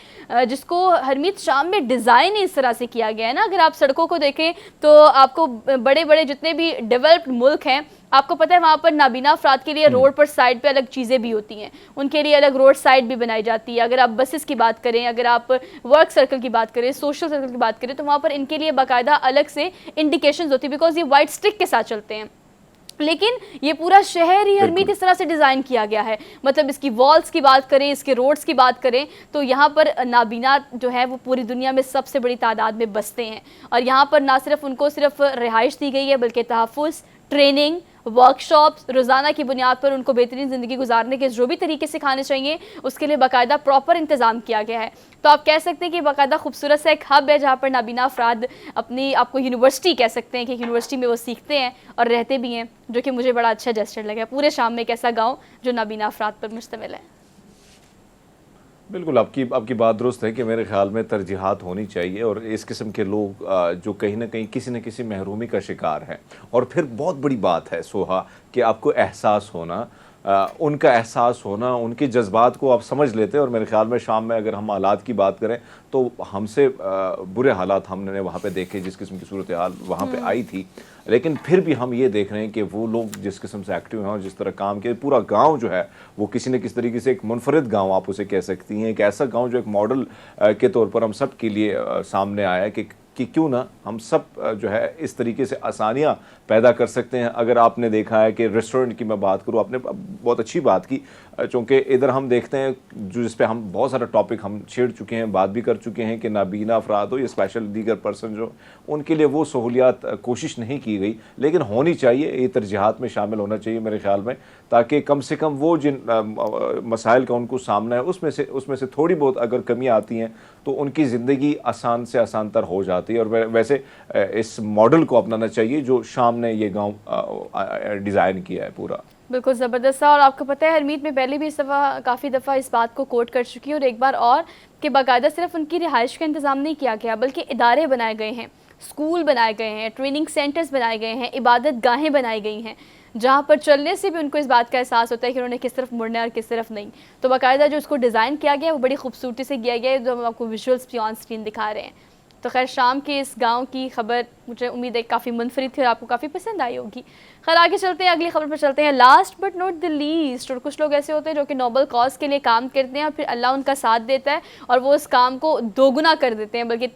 जिसको हरमीत शाम में डिज़ाइन इस तरह से किया गया है ना। अगर आप सड़कों को देखें तो आपको बड़े बड़े जितने भी डेवलप्ड मुल्क हैं, आपको पता है वहाँ पर नाबीना अफराद के लिए रोड पर साइड पे अलग चीज़ें भी होती हैं, उनके लिए अलग रोड साइड भी बनाई जाती है। अगर आप बसेस की बात करें, अगर आप वर्क सर्कल की बात करें, सोशल सर्कल की बात करें, तो वहाँ पर इनके लिए बाकायदा अलग से इंडिकेशंस होती है, बिकॉज ये वाइट स्टिक के साथ चलते हैं। लेकिन ये पूरा शहर ही हरमीत इस तरह से डिज़ाइन किया गया है, मतलब इसकी वॉल्स की बात करें, इसके रोड्स की बात करें, तो यहाँ पर नाबीना जो है वो पूरी दुनिया में सबसे बड़ी तादाद में बसते हैं। और यहाँ पर ना सिर्फ उनको सिर्फ रिहाइश दी गई है, बल्कि तहफ़्फ़ुज़, ट्रेनिंग, वर्कशॉप्स, रोज़ाना की बुनियाद पर उनको बेहतरीन ज़िंदगी गुजारने के जो भी तरीके सिखाने चाहिए उसके लिए बाकायदा प्रॉपर इंतज़ाम किया गया है। तो आप कह सकते हैं कि बाकायदा खूबसूरत सा एक हब है जहाँ पर नाबीना अफराद अपनी, आपको यूनिवर्सिटी कह सकते हैं कि यूनिवर्सिटी में वो सीखते हैं और रहते भी हैं, जो कि मुझे बड़ा अच्छा जेस्चर लगा। पूरे शाम में एक ऐसा गाँव जो नाबीना अफराद पर मुश्तमिल है। बिल्कुल आपकी बात दुरुस्त है कि मेरे ख्याल में तरजीहात होनी चाहिए, और इस किस्म के लोग जो कहीं ना कहीं किसी न किसी महरूमी का शिकार हैं। और फिर बहुत बड़ी बात है सोहा कि आपको एहसास होना, उनका एहसास होना, उनके जज्बात को आप समझ लेते हैं। और मेरे ख्याल में शाम में अगर हम हालात की बात करें तो हमसे बुरे हालात हमने वहाँ पे देखे, जिस किस्म की सूरत हाल वहाँ पे आई थी, लेकिन फिर भी हम ये देख रहे हैं कि वो लोग जिस किस्म से एक्टिव हैं और जिस तरह काम किए, पूरा गांव जो है वो किसी न किसी तरीके से एक मुनफरिद गांव आप उसे कह सकती हैं, एक ऐसा गांव जो एक मॉडल के तौर पर हम सब के लिए सामने आया है कि क्यों ना हम सब जो है इस तरीके से आसानियाँ पैदा कर सकते हैं। अगर आपने देखा है कि रेस्टोरेंट की मैं बात करूँ, आपने बहुत अच्छी बात की, चूँकि इधर हम देखते हैं जो जिस पे हम बहुत सारा टॉपिक हम छेड़ चुके हैं, बात भी कर चुके हैं कि नाबीना अफराद हो या स्पेशल दीगर पर्सन जो, उनके लिए वो सहूलियात कोशिश नहीं की गई, लेकिन होनी चाहिए, ये तरजीहात में शामिल होना चाहिए मेरे ख्याल में, ताकि कम से कम वो जिन मसाइल का उनको सामना है उसमें से थोड़ी बहुत अगर कमियाँ आती हैं तो उनकी ज़िंदगी आसान से आसान तर हो जाती है। और वैसे इस मॉडल को अपनाना चाहिए जो शाम ने ये गांव डिज़ाइन किया है पूरा। बिल्कुल ज़बरदस्त। और आपको पता है हरमीत में पहले भी इस दफ़ा काफ़ी दफ़ा इस बात को कोट कर चुकी हूँ, और एक बार और कि बाकायदा सिर्फ उनकी रिहाइश का इंतज़ाम नहीं किया गया, बल्कि इदारे बनाए गए हैं, स्कूल बनाए गए हैं, ट्रेनिंग सेंटर्स बनाए गए हैं, इबादत गाहें बनाई गई हैं, जहाँ पर चलने से भी उनको इस बात का एहसास होता है कि उन्होंने किस तरफ मुड़ना है और किस तरफ नहीं। तो बाकायदा जो उसको डिज़ाइन किया गया वो बड़ी खूबसूरती से किया गया है, जो हम आपको विजुअल्स भी ऑन स्क्रीन दिखा रहे हैं। तो खैर शाम के इस गांव की खबर मुझे उम्मीद है काफ़ी मुनफरिद थी और आपको काफ़ी पसंद आई होगी। खैर आगे चलते हैं, अगली खबर पर चलते हैं। Last but not the least, और कुछ लोग ऐसे होते हैं जो कि नोबल कॉज के लिए काम करते हैं और फिर अल्लाह उनका साथ देता है और वो उस काम को दोगुना कर देते हैं, बल्कि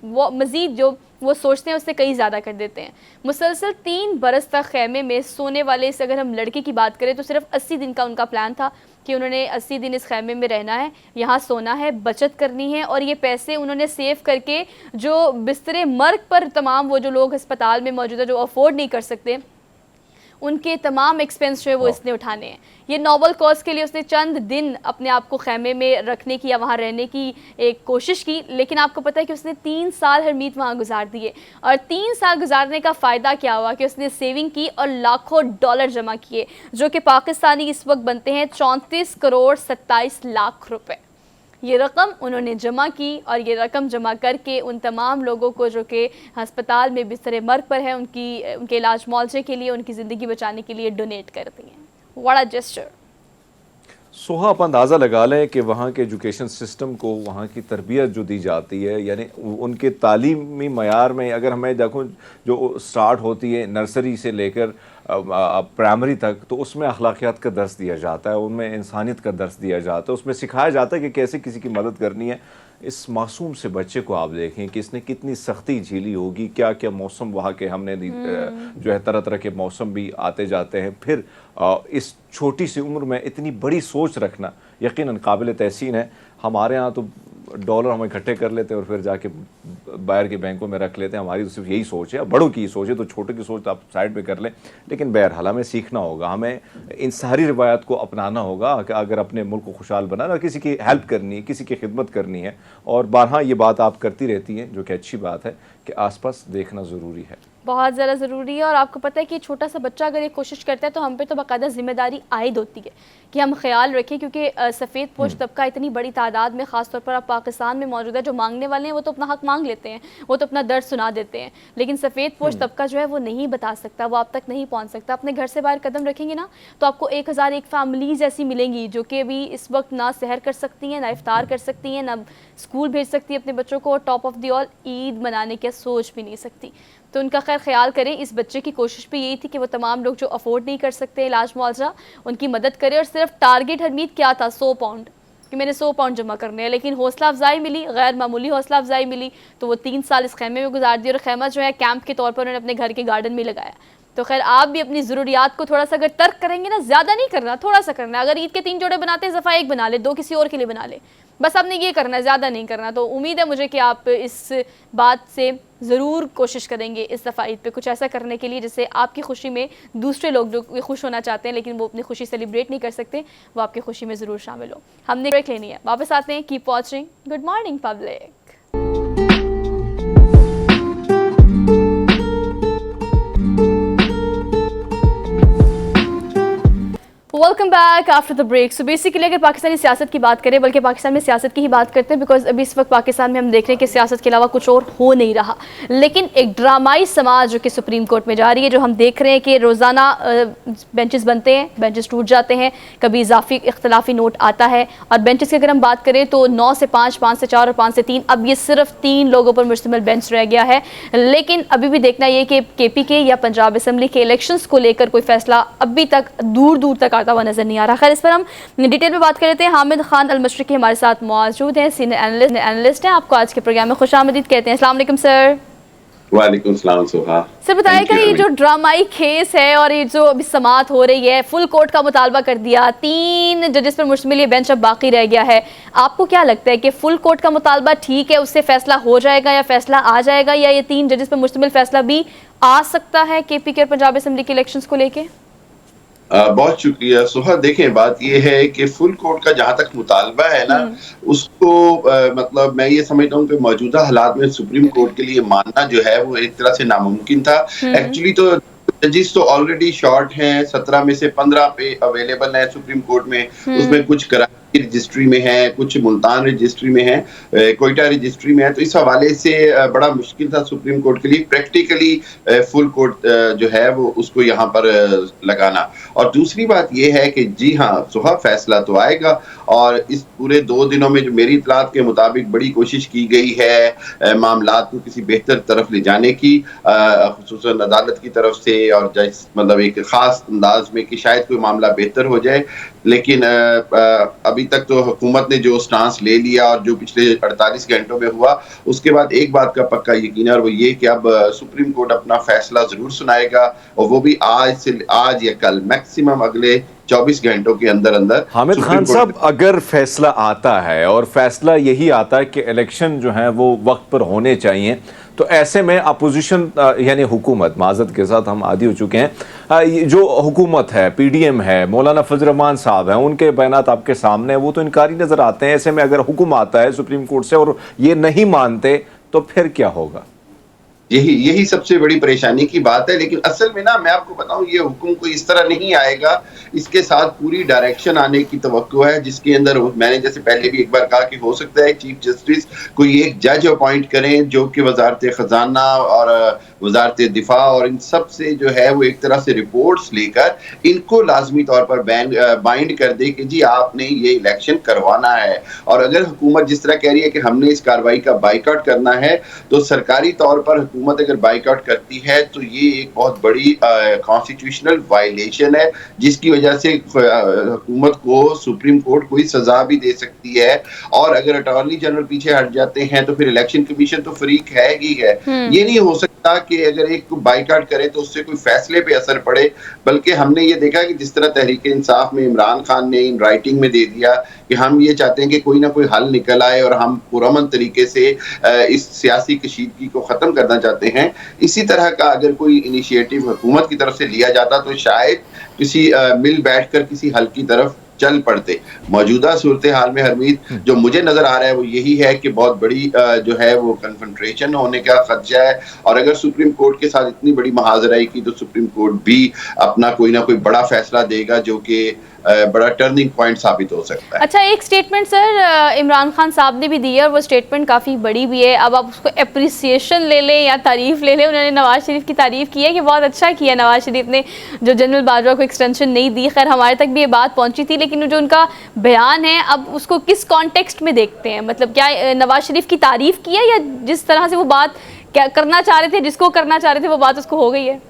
वो मज़ीद जो वो सोचते हैं उससे कई ज़्यादा कर देते हैं। मुसलसल 3 बरस तक खैमे में सोने वाले इस अगर हम लड़के की बात करें तो सिर्फ 80 दिन का उनका प्लान था कि उन्होंने 80 दिन इस खैमे में रहना है, यहाँ सोना है, बचत करनी है और ये पैसे उन्होंने सेव करके जो बिस्तरे मर्ग पर तमाम वो जो लोग अस्पताल में मौजूद है जो अफोर्ड नहीं कर सकते उनके तमाम एक्सपेंस जो है वो इसने उठाने हैं। ये नोबल कॉज के लिए उसने चंद दिन अपने आप को खैमे में रखने की या वहाँ रहने की एक कोशिश की, लेकिन आपको पता है कि उसने 3 साल हरमीत वहाँ गुजार दिए और 3 साल गुजारने का फ़ायदा क्या हुआ कि उसने सेविंग की और लाखों डॉलर जमा किए जो कि पाकिस्तानी इस वक्त बनते हैं 34 करोड़ 27 लाख रुपए। ये रकम उन्होंने जमा की और ये रकम जमा करके उन तमाम लोगों को जो कि अस्पताल में बिस्तरे मर्ग पर हैं उनके इलाज मुआवजे के लिए, उनकी ज़िंदगी बचाने के लिए डोनेट कर दी हैं। What a gesture. सोहा आप अंदाज़ा लगा लें कि वहाँ के एजुकेशन सिस्टम को, वहाँ की तरबियत जो दी जाती है, यानी उनके तालीमी मयार में अगर हमें देखूँ जो स्टार्ट होती है नर्सरी से लेकर प्राइमरी तक, तो उसमें अखलाकियात का दर्स दिया जाता है, उनमें इंसानियत का दर्स दिया जाता है, उसमें सिखाया जाता है कि कैसे किसी की मदद करनी है। इस मासूम से बच्चे को आप देखें कि इसने कितनी सख्ती झेली होगी, क्या क्या मौसम वहाँ के हमने जो है तरह तरह के मौसम भी आते जाते हैं, फिर इस छोटी सी उम्र में इतनी बड़ी सोच रखना यकीनन काबिल तहसीन है। हमारे यहाँ तो डॉलर हम इकट्ठे कर लेते हैं और फिर जाके बाहर के बैंकों में रख लेते हैं, हमारी तो सिर्फ यही सोच है। बड़ों की सोच है तो छोटों की सोच तो आप साइड पे कर लें, लेकिन बहरहाल हमें सीखना होगा, हमें इन सारी रिवायत को अपनाना होगा कि अगर अपने मुल्क को खुशहाल बनाना, किसी की हेल्प करनी है, किसी की खिदमत करनी है। और बारहा ये बात आप करती रहती हैं जो कि अच्छी बात है कि आसपास देखना ज़रूरी है, बहुत ज़्यादा ज़रूरी है। और आपको पता है कि छोटा सा बच्चा अगर ये कोशिश करता है तो हम पे तो बाकायदा जिम्मेदारी आयद होती है कि हम ख्याल रखें, क्योंकि सफ़ेद पोश तबका इतनी बड़ी तादाद में ख़ास तौर पर अब पाकिस्तान में मौजूद है। जो मांगने वाले हैं वो तो अपना हक मांग लेते हैं, वो तो अपना दर्द सुना देते हैं, लेकिन सफ़ेद पोश तबका जो है वो नहीं बता सकता, वो आप तक नहीं पहुँच सकता। अपने घर से बाहर कदम रखेंगे ना तो आपको 1001 फैमिलीज़ ऐसी मिलेंगी जो कि अभी इस वक्त ना सहर कर सकती हैं, ना इफ्तार कर सकती हैं, ना स्कूल भेज सकती है अपने बच्चों को, और top of the all Eid मनाने की सोच भी नहीं सकती। तो उनका खैर ख्याल करें। इस बच्चे की कोशिश भी यही थी कि वो तमाम लोग जो अफोर्ड नहीं कर सकते इलाज मुआवजा, उनकी मदद करें। और सिर्फ टारगेट हरमीत क्या था, 100 पाउंड कि मैंने 100 पाउंड जमा करने हैं, लेकिन हौसला अफजाई मिली, गैर मामूली हौसला अफजाई मिली। तो वो 3 साल इस खैमे में गुजार दिए और खैमा जो है कैंप के तौर पर उन्होंने अपने घर के गार्डन में लगाया। तो खैर आप भी अपनी ज़रूरियात को थोड़ा सा अगर तर्क करेंगे ना, ज़्यादा नहीं करना, थोड़ा सा करना है। अगर ईद के 3 जोड़े बनाते हैं, ज़फ़ा 1 बना ले, 2 किसी और के लिए बना ले, बस आपने ये करना है, ज़्यादा नहीं करना। तो उम्मीद है मुझे कि आप इस बात से ज़रूर कोशिश करेंगे इस दफ़ा ईद पे कुछ ऐसा करने के लिए जिससे आपकी खुशी में दूसरे लोग जो खुश होना चाहते हैं लेकिन वो अपनी खुशी सेलिब्रेट नहीं कर सकते, वो आपकी खुशी में ज़रूर शामिल हो। हमने ब्रेक लेनी है, वापस आते हैं। Keep watching. Good morning public. Welcome back after the break. So basically अगर पाकिस्तानी सियासत की बात करें, बल्कि पाकिस्तान में सियासत की ही बात करते हैं, बिकॉज अभी इस वक्त पाकिस्तान में हम देख रहे हैं कि सियासत के अलावा कुछ और हो नहीं रहा। लेकिन एक ड्रामाई समाज जो कि सुप्रीम कोर्ट में जा रही है, जो हम देख रहे हैं कि रोज़ाना बेंचेस बनते हैं, बेंचेस टूट जाते हैं, कभी इजाफी इख्तलाफी नोट आता है। और बेंचेस की अगर हम बात करें तो 9 से 5, 5 से 4 और 5 से 3, अब ये सिर्फ 3 लोगों पर मुश्तमिल बेंच रह गया है। लेकिन अभी भी देखना ये कि KPK या पंजाब असम्बली के इलेक्शंस को लेकर कोई फैसला अभी तक दूर दूर तक आता हुआ नजर नहीं आ रहा। खैर इस पर हम डिटेल में बात कर लेते हैं। हामिद खान अल-मशरिकी हमारे साथ मौजूद हैं, सीनियर एनालिस्ट हैं। आपको आज के प्रोग्राम में खुशामदीद कहते हैं। अस्सलाम वालेकुम सर। वालेकुम सलाम सोहा। सर बताइएगा, ये जो ड्रामाई केस है और ये जो अभी समाअत हो रही है, फुल कोर्ट का मुतालबा कर दिया, 3 जजेस पर मुश्तमिल ये बेंच अब बाकी रह गया है, आपको क्या लगता है कि फुल कोर्ट का मुतालबा ठीक है, उससे फैसला हो जाएगा या फैसला आ जाएगा, या ये 3 जजेस पर मुश्तमिल फैसला भी आ सकता है KPK और पंजाब असम्बली के इलेक्शंस को लेके? बहुत शुक्रिया सोहा। देखें, बात यह है कि फुल कोर्ट का जहां तक मुतालबा है ना, उसको मतलब मैं ये समझता हूँ कि मौजूदा हालात में सुप्रीम कोर्ट के लिए मानना जो है वो एक तरह से नामुमकिन था। एक्चुअली तो जजेस तो ऑलरेडी शॉर्ट हैं, 17 में से 15 पे अवेलेबल है सुप्रीम कोर्ट में, उसमें कुछ करार रजिस्ट्री में है, कुछ मुल्तान रजिस्ट्री में है, कोयटा रजिस्ट्री में है। तो इस हवाले से बड़ा मुश्किल था सुप्रीम कोर्ट के लिए प्रैक्टिकली फुल कोर्ट जो है वो उसको यहाँ पर लगाना। और दूसरी बात ये है कि जी हाँ, सुहा फैसला तो आएगा और इस पूरे 2 दिनों में जो मेरी इत्तलात के मुताबिक बड़ी कोशिश की गई है मामलात को किसी बेहतर तरफ ले जाने की, खुसूसन अदालत की तरफ से, और मतलब एक खास अंदाज में कि शायद कोई मामला बेहतर हो जाए। लेकिन अभी तक तो हुकूमत ने जो स्टांस ले लिया और जो पिछले 48 घंटों में हुआ, उसके बाद एक बात का पक्का यकीन है, और वो ये कि अब सुप्रीम कोर्ट अपना फैसला जरूर सुनाएगा, और वो भी आज या कल, मैक्सिमम अगले 24 घंटों के अंदर अंदर। हामिद खान साहब, अगर फैसला आता है और फैसला यही आता है कि इलेक्शन जो है वो वक्त पर होने चाहिए, तो ऐसे में अपोजिशन यानी हुकूमत, माजरत के साथ हम आदी हो चुके हैं, जो हुकूमत है, पीडीएम है, मौलाना फजल रहमान साहब हैं, उनके बयानात आपके सामने वो तो इनकारी नजर आते हैं। ऐसे में अगर हुक्म आता है सुप्रीम कोर्ट से और ये नहीं मानते तो फिर क्या होगा? यही सबसे बड़ी परेशानी की बात है। लेकिन असल में ना, मैं आपको बताऊं, ये हुक्म कोई इस तरह नहीं आएगा, इसके साथ पूरी डायरेक्शन आने की तवक्को है, जिसके अंदर मैंने जैसे पहले भी एक बार कहा कि हो सकता है चीफ जस्टिस कोई एक जज अपॉइंट करें जो कि वजारत खजाना और वजारत दिफा और इन सब से जो है वो एक तरह से रिपोर्ट्स लेकर इनको लाजमी तौर पर बाइंड कर दे कि जी आपने ये इलेक्शन करवाना है। और अगर हुकूमत जिस तरह कह रही है कि हमने इस कार्रवाई का बाइकआउट करना है, तो सरकारी तौर पर हुकूमत अगर बाइकआउट करती है तो ये एक बहुत बड़ी कॉन्स्टिट्यूशनल वायलेशन है, जिसकी वजह से हुकूमत को सुप्रीम कोर्ट कोई सजा भी दे सकती है। और अगर अटॉर्नी जनरल पीछे हट जाते हैं तो फिर इलेक्शन कमीशन तो फ्रीक है ही है। ये नहीं हो सकता कि अगर एक को बाइकआउट करे तो उससे कोई फैसले पे असर पड़े, बल्कि हमने ये देखा कि जिस तरह तहरीक इंसाफ में इमरान खान ने इन राइटिंग में दे दिया कि हम ये चाहते हैं कि कोई ना कोई हल निकल आए और हम पुरअमन तरीके से इस सियासी कशीदगी को खत्म करना चाहते हैं। इसी तरह का अगर कोई इनिशिएटिव हुकूमत की तरफ से लिया जाता तो शायद किसी मिल बैठकर किसी हल की तरफ चल पड़ते। मौजूदा सूरत हाल में हरमीत जो मुझे नजर आ रहा है वो यही है कि बहुत बड़ी जो है वो कन्फ्रंट्रेशन होने का खदशा है, और अगर सुप्रीम कोर्ट के साथ इतनी बड़ी महाजराई की तो सुप्रीम कोर्ट भी अपना कोई ना कोई बड़ा फैसला देगा जो कि बड़ा टर्निंग पॉइंट साबित हो सकता है। अच्छा, एक स्टेटमेंट सर इमरान खान साहब ने भी दी है और वो स्टेटमेंट काफ़ी बड़ी भी है। अब आप उसको एप्रिसिएशन ले लें या तारीफ़ ले लें, उन्होंने नवाज शरीफ की तारीफ़ की है कि बहुत अच्छा किया नवाज शरीफ ने जो जनरल बाजवा को एक्सटेंशन नहीं दी। खैर हमारे तक भी ये बात पहुंची थी, लेकिन जो उनका बयान है अब उसको किस कॉन्टेक्स्ट में देखते हैं? मतलब क्या नवाज शरीफ की तारीफ़ की है या जिस तरह से वो बात क्या करना चाह रहे थे, जिसको करना चाह रहे थे वो बात उसको हो गई है?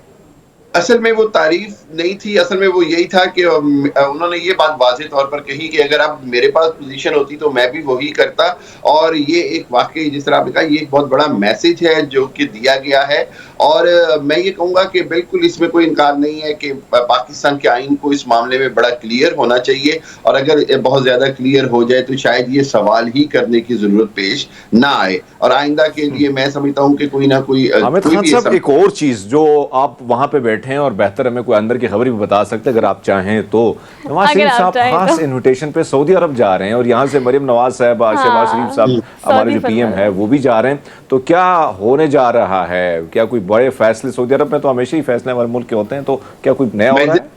असल में वो तारीफ नहीं थी, असल में वो यही था कि उन्होंने ये बात वाज़ेह तौर पर कही कि अगर अब मेरे पास पोजीशन होती तो मैं भी वही करता। और ये एक वाकई जिस तरह आपने कहा ये एक बहुत बड़ा मैसेज है जो कि दिया गया है। और मैं ये कहूँगा कि बिल्कुल इसमें कोई इनकार नहीं है कि पाकिस्तान के आइन को इस मामले में बड़ा क्लियर होना चाहिए, और अगर बहुत ज़्यादा क्लियर हो जाए तो शायद ये सवाल ही करने की ज़रूरत पेश ना आए। और आइंदा के लिए मैं समझता हूँ कि कोई ना कोई हामिद खान साहब, एक और चीज़ जो आप वहाँ पे बैठे हैं और बेहतर हमें कोई अंदर की खबर भी बता सकते हैं अगर आप चाहें तो, नवाज शरीफ साहब खास इन्विटेशन पे सऊदी अरब जा रहे हैं और यहाँ से मरियम नवाज साहब, शहबाज शरीफ साहब हमारे जो पीएम है वो भी जा रहे हैं, तो क्या होने जा रहा है? क्या कोई बड़े फैसले, सऊदी अरब में तो हमेशा ही फैसले हमारे मुल्क के होते हैं, तो क्या कोई नया हो रहा है?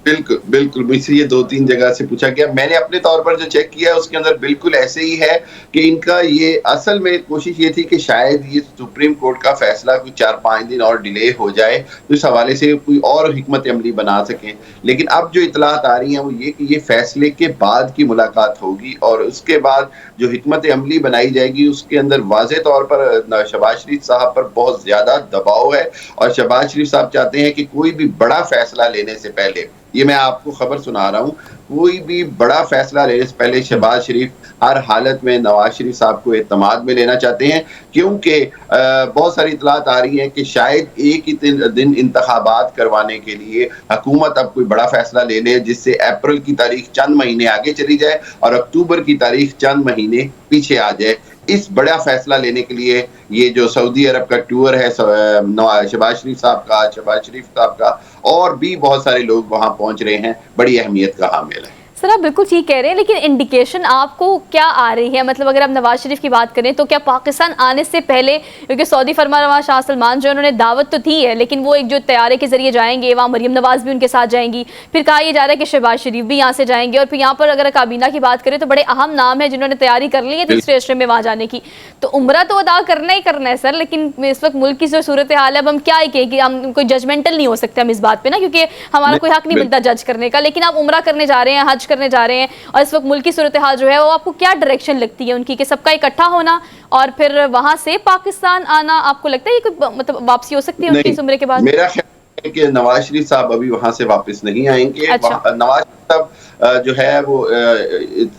बिल्कुल बिल्कुल, मुझसे ये 2-3 जगह से पूछा गया, मैंने अपने तौर पर जो चेक किया उसके अंदर बिल्कुल ऐसे ही है कि इनका ये असल में कोशिश ये थी कि शायद ये सुप्रीम कोर्ट का फैसला कुछ 4-5 दिन और डिले हो जाए तो इस हवाले से कोई और हिकमत अमली बना सकें। लेकिन अब जो इतलात आ रही हैं वो ये कि ये फैसले के बाद की मुलाकात होगी और उसके बाद जो हिकमत अमली बनाई जाएगी उसके अंदर वाज़ेह तौर पर शहबाज शरीफ साहब पर बहुत ज़्यादा दबाव है, और शहबाज शरीफ साहब चाहते हैं कि कोई भी बड़ा फैसला लेने से पहले, ये मैं आपको खबर सुना रहा हूँ, कोई भी बड़ा फैसला लेने से पहले शहबाज शरीफ हर हालत में नवाज शरीफ साहब को एतमाद में लेना चाहते हैं, क्योंकि बहुत सारी इतलात आ रही हैं कि शायद एक ही दिन इंतखाबात करवाने के लिए हुकूमत अब कोई बड़ा फैसला ले ले जिससे अप्रैल की तारीख चंद महीने आगे चली जाए और अक्टूबर की तारीख चंद महीने पीछे आ जाए। इस बड़ा फैसला लेने के लिए ये जो सऊदी अरब का टूर है शहबाज शरीफ साहब का और भी बहुत सारे लोग वहां पहुंच रहे हैं, बड़ी अहमियत का हामिल है। सर आप बिल्कुल ठीक कह रहे हैं, लेकिन इंडिकेशन आपको क्या आ रही है? मतलब अगर आप नवाज शरीफ की बात करें तो क्या पाकिस्तान आने से पहले, क्योंकि सऊदी फरमानरवा शाह सलमान जो उन्होंने दावत तो थी है, लेकिन वो एक जो तैयारे के जरिए जाएंगे, वहाँ मरियम नवाज भी उनके साथ जाएंगी, फिर कहा यह जा रहा है कि शहबाज शरीफ भी यहाँ से जाएंगे, और फिर यहाँ पर अगर काबीना की बात करें तो बड़े अहम नाम है जिन्होंने तैयारी कर ली है तीसरे अशरे में वहाँ जाने की। तो उम्रा तो अदा करना ही करना है सर, लेकिन इस वक्त मुल्क की जो सूरत हाल है, अब हम क्या ही कहें कि हम कोई जजमेंटल नहीं हो सकते हम इस बात पे ना, क्योंकि हमारा कोई हक नहीं मिलता जज करने का। लेकिन आप उम्रा करने जा रहे हैं, हज करने जा रहे हैं, और इस वक्त मुल्क की सूरत हाल जो है वो आपको क्या डायरेक्शन लगती है उनकी, कि सबका इकट्ठा होना और फिर वहां से पाकिस्तान आना, आपको लगता है ये कोई मतलब वापसी हो सकती है उनकी इस उम्र के बाद? मेरा ख्याल है कि नवाज शरीफ साहब अभी वहां से वापस नहीं आएंगे। अच्छा। नवाज शरीफ साहब जो है वो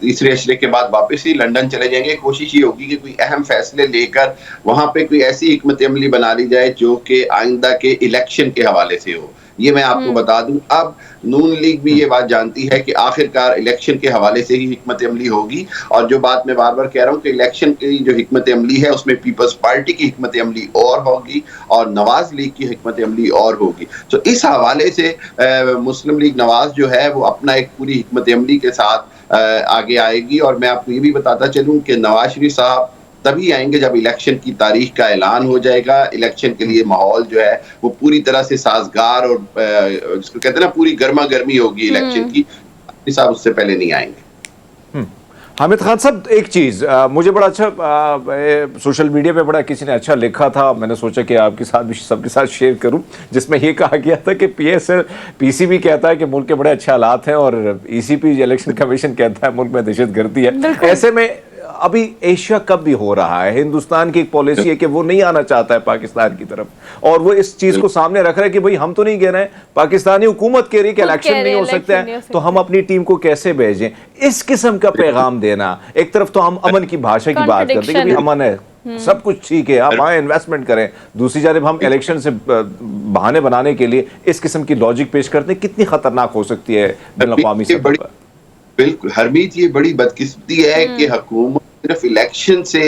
तीसरे अशरे के बाद वापस ही लंदन चले जाएंगे। कोशिश ये होगी कि कोई अहम फैसले लेकर वहां पे कोई ऐसी हिकमत अमली बना ली जाए जो कि आइंदा के इलेक्शन के हवाले से हो। ये मैं आपको बता दूं, अब नून लीग भी ये बात जानती है कि आखिरकार इलेक्शन के हवाले से ही हिकमत अमली होगी, और जो बात मैं बार बार कह रहा हूँ कि इलेक्शन की जो हिकमत अमली है उसमें पीपल्स पार्टी की हिकमत अमली और होगी और नवाज लीग की हिकमत अमली और होगी। तो इस हवाले से मुस्लिम लीग नवाज जो है वो अपना एक पूरी हिकमत अमली के साथ आगे आएगी। और मैं आपको ये भी बताता चलूँ कि नवाज शरीफ साहब तभी आएंगे जब इलेक्शन की तारीख का ऐलान हो जाएगा। इलेक्शन के लिए माहौल जो है वो पूरी तरह से साजगार और जिसको कहते हैं ना पूरी गर्मा गर्मी होगी इलेक्शन की। साहब उससे पहले नहीं आएंगे। हामिद खान साहब, एक चीज मुझे बड़ा अच्छा सोशल मीडिया पे बड़ा किसी ने अच्छा लिखा था, मैंने सोचा कि आपके साथ भी सबके साथ शेयर करूं, जिसमें ये कहा गया था कि पीसीबी कहता है कि मुल्क के बड़े अच्छे हालात हैं और ईसीपी इलेक्शन कमीशन कहता है मुल्क में दहशतगर्दी है। ऐसे में अभी एशिया कप भी हो रहा है, हिंदुस्तान की एक पॉलिसी है कि वो नहीं आना चाहता है पाकिस्तान की तरफ, और वो इस चीज को सामने रख रहा है कि भाई हम तो नहीं कह रहे हैं, पाकिस्तानी हुकूमत कह रही है कि इलेक्शन नहीं हो सकता है, तो हम अपनी टीम को कैसे भेजें। इस किस्म का पैगाम देना, एक तरफ तो हम अमन की भाषा की बात करते हैं कि अमन है, सब कुछ ठीक है, आप आए इन्वेस्टमेंट करें, दूसरी जानब हम इलेक्शन से बहाने बनाने के लिए इस किस्म की लॉजिक पेश करते हैं, कितनी खतरनाक हो सकती है बिन-अ-क़वामी सतह पर? बिल्कुल हरमीत, ये बड़ी बदकिस्मती है कि हुकूमत सिर्फ इलेक्शन से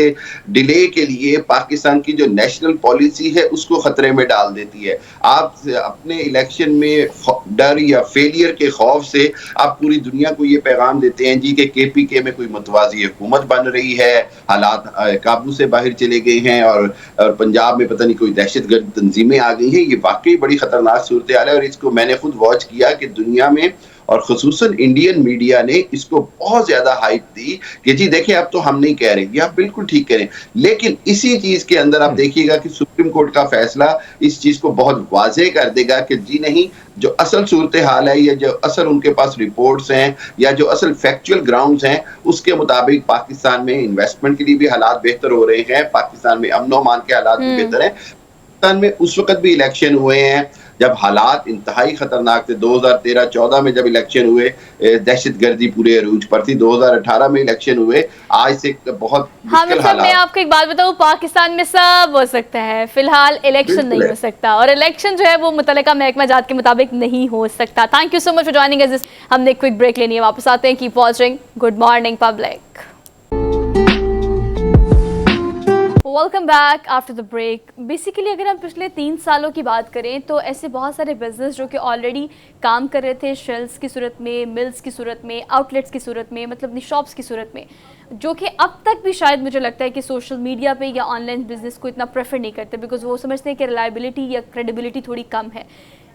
डिले के लिए पाकिस्तान की जो नेशनल पॉलिसी है उसको खतरे में डाल देती है। आप अपने इलेक्शन में डर या फेलियर के खौफ से आप पूरी दुनिया को ये पैगाम देते हैं जी कि केपीके में कोई मुतवाज़ी हुकूमत बन रही है, हालात काबू से बाहर चले गए हैं और पंजाब में पता नहीं कोई दहशतगर्द तंजीमें आ गई हैं। ये वाकई बड़ी खतरनाक सूरत हाल है और इसको मैंने खुद वॉच किया कि दुनिया में और खुसूसन इंडियन मीडिया ने इसको बहुत ज्यादा हाइप दी कि जी देखिए अब तो हम नहीं कह रहे, ये आप बिल्कुल ठीक कह रहे हैं, लेकिन इसी चीज के अंदर आप देखिएगा कि सुप्रीम कोर्ट का फैसला इस चीज को बहुत वाज़ेह कर देगा कि जी नहीं, जो असल सूरत हाल है या जो असल उनके पास रिपोर्ट्स हैं या जो असल फैक्चुअल ग्राउंड्स हैं उसके मुताबिक पाकिस्तान में इन्वेस्टमेंट के लिए भी हालात बेहतर हो रहे हैं, पाकिस्तान में अमन अमान के हालात भी बेहतर हैं। पाकिस्तान में उस वक्त भी इलेक्शन हुए हैं जब हालात इंतहाई खतरनाक थे। 2013-14 में जब इलेक्शन हुए दहशतगर्दी पूरे अरूज पर थी, 2018 में इलेक्शन हुए, आज से बहुत मुश्किल हालात। मैं आपको एक बात बताऊं, पाकिस्तान में सब हो सकता है, फिलहाल इलेक्शन नहीं हो सकता, और इलेक्शन जो है वो मुतल्लिका महकमा जात के मुताबिक नहीं हो सकता। Thank you so much for joining us. हमने क्विक ब्रेक लेनी है, वापस आते हैं। Keep watching good morning public. Welcome back after the break. Basically अगर हम पिछले 3 सालों की बात करें तो ऐसे बहुत सारे बिजनेस जो कि ऑलरेडी काम कर रहे थे शेल्स की सूरत में, मिल्स की सूरत में, आउटलेट्स की सूरत में, मतलब अपनी शॉप्स की सूरत में, जो कि अब तक भी शायद मुझे लगता है कि सोशल मीडिया पे या ऑनलाइन बिजनेस को इतना प्रेफर नहीं करते, बिकॉज वो समझते हैं कि रिलायबिलिटी या क्रेडिबिलिटी थोड़ी कम है।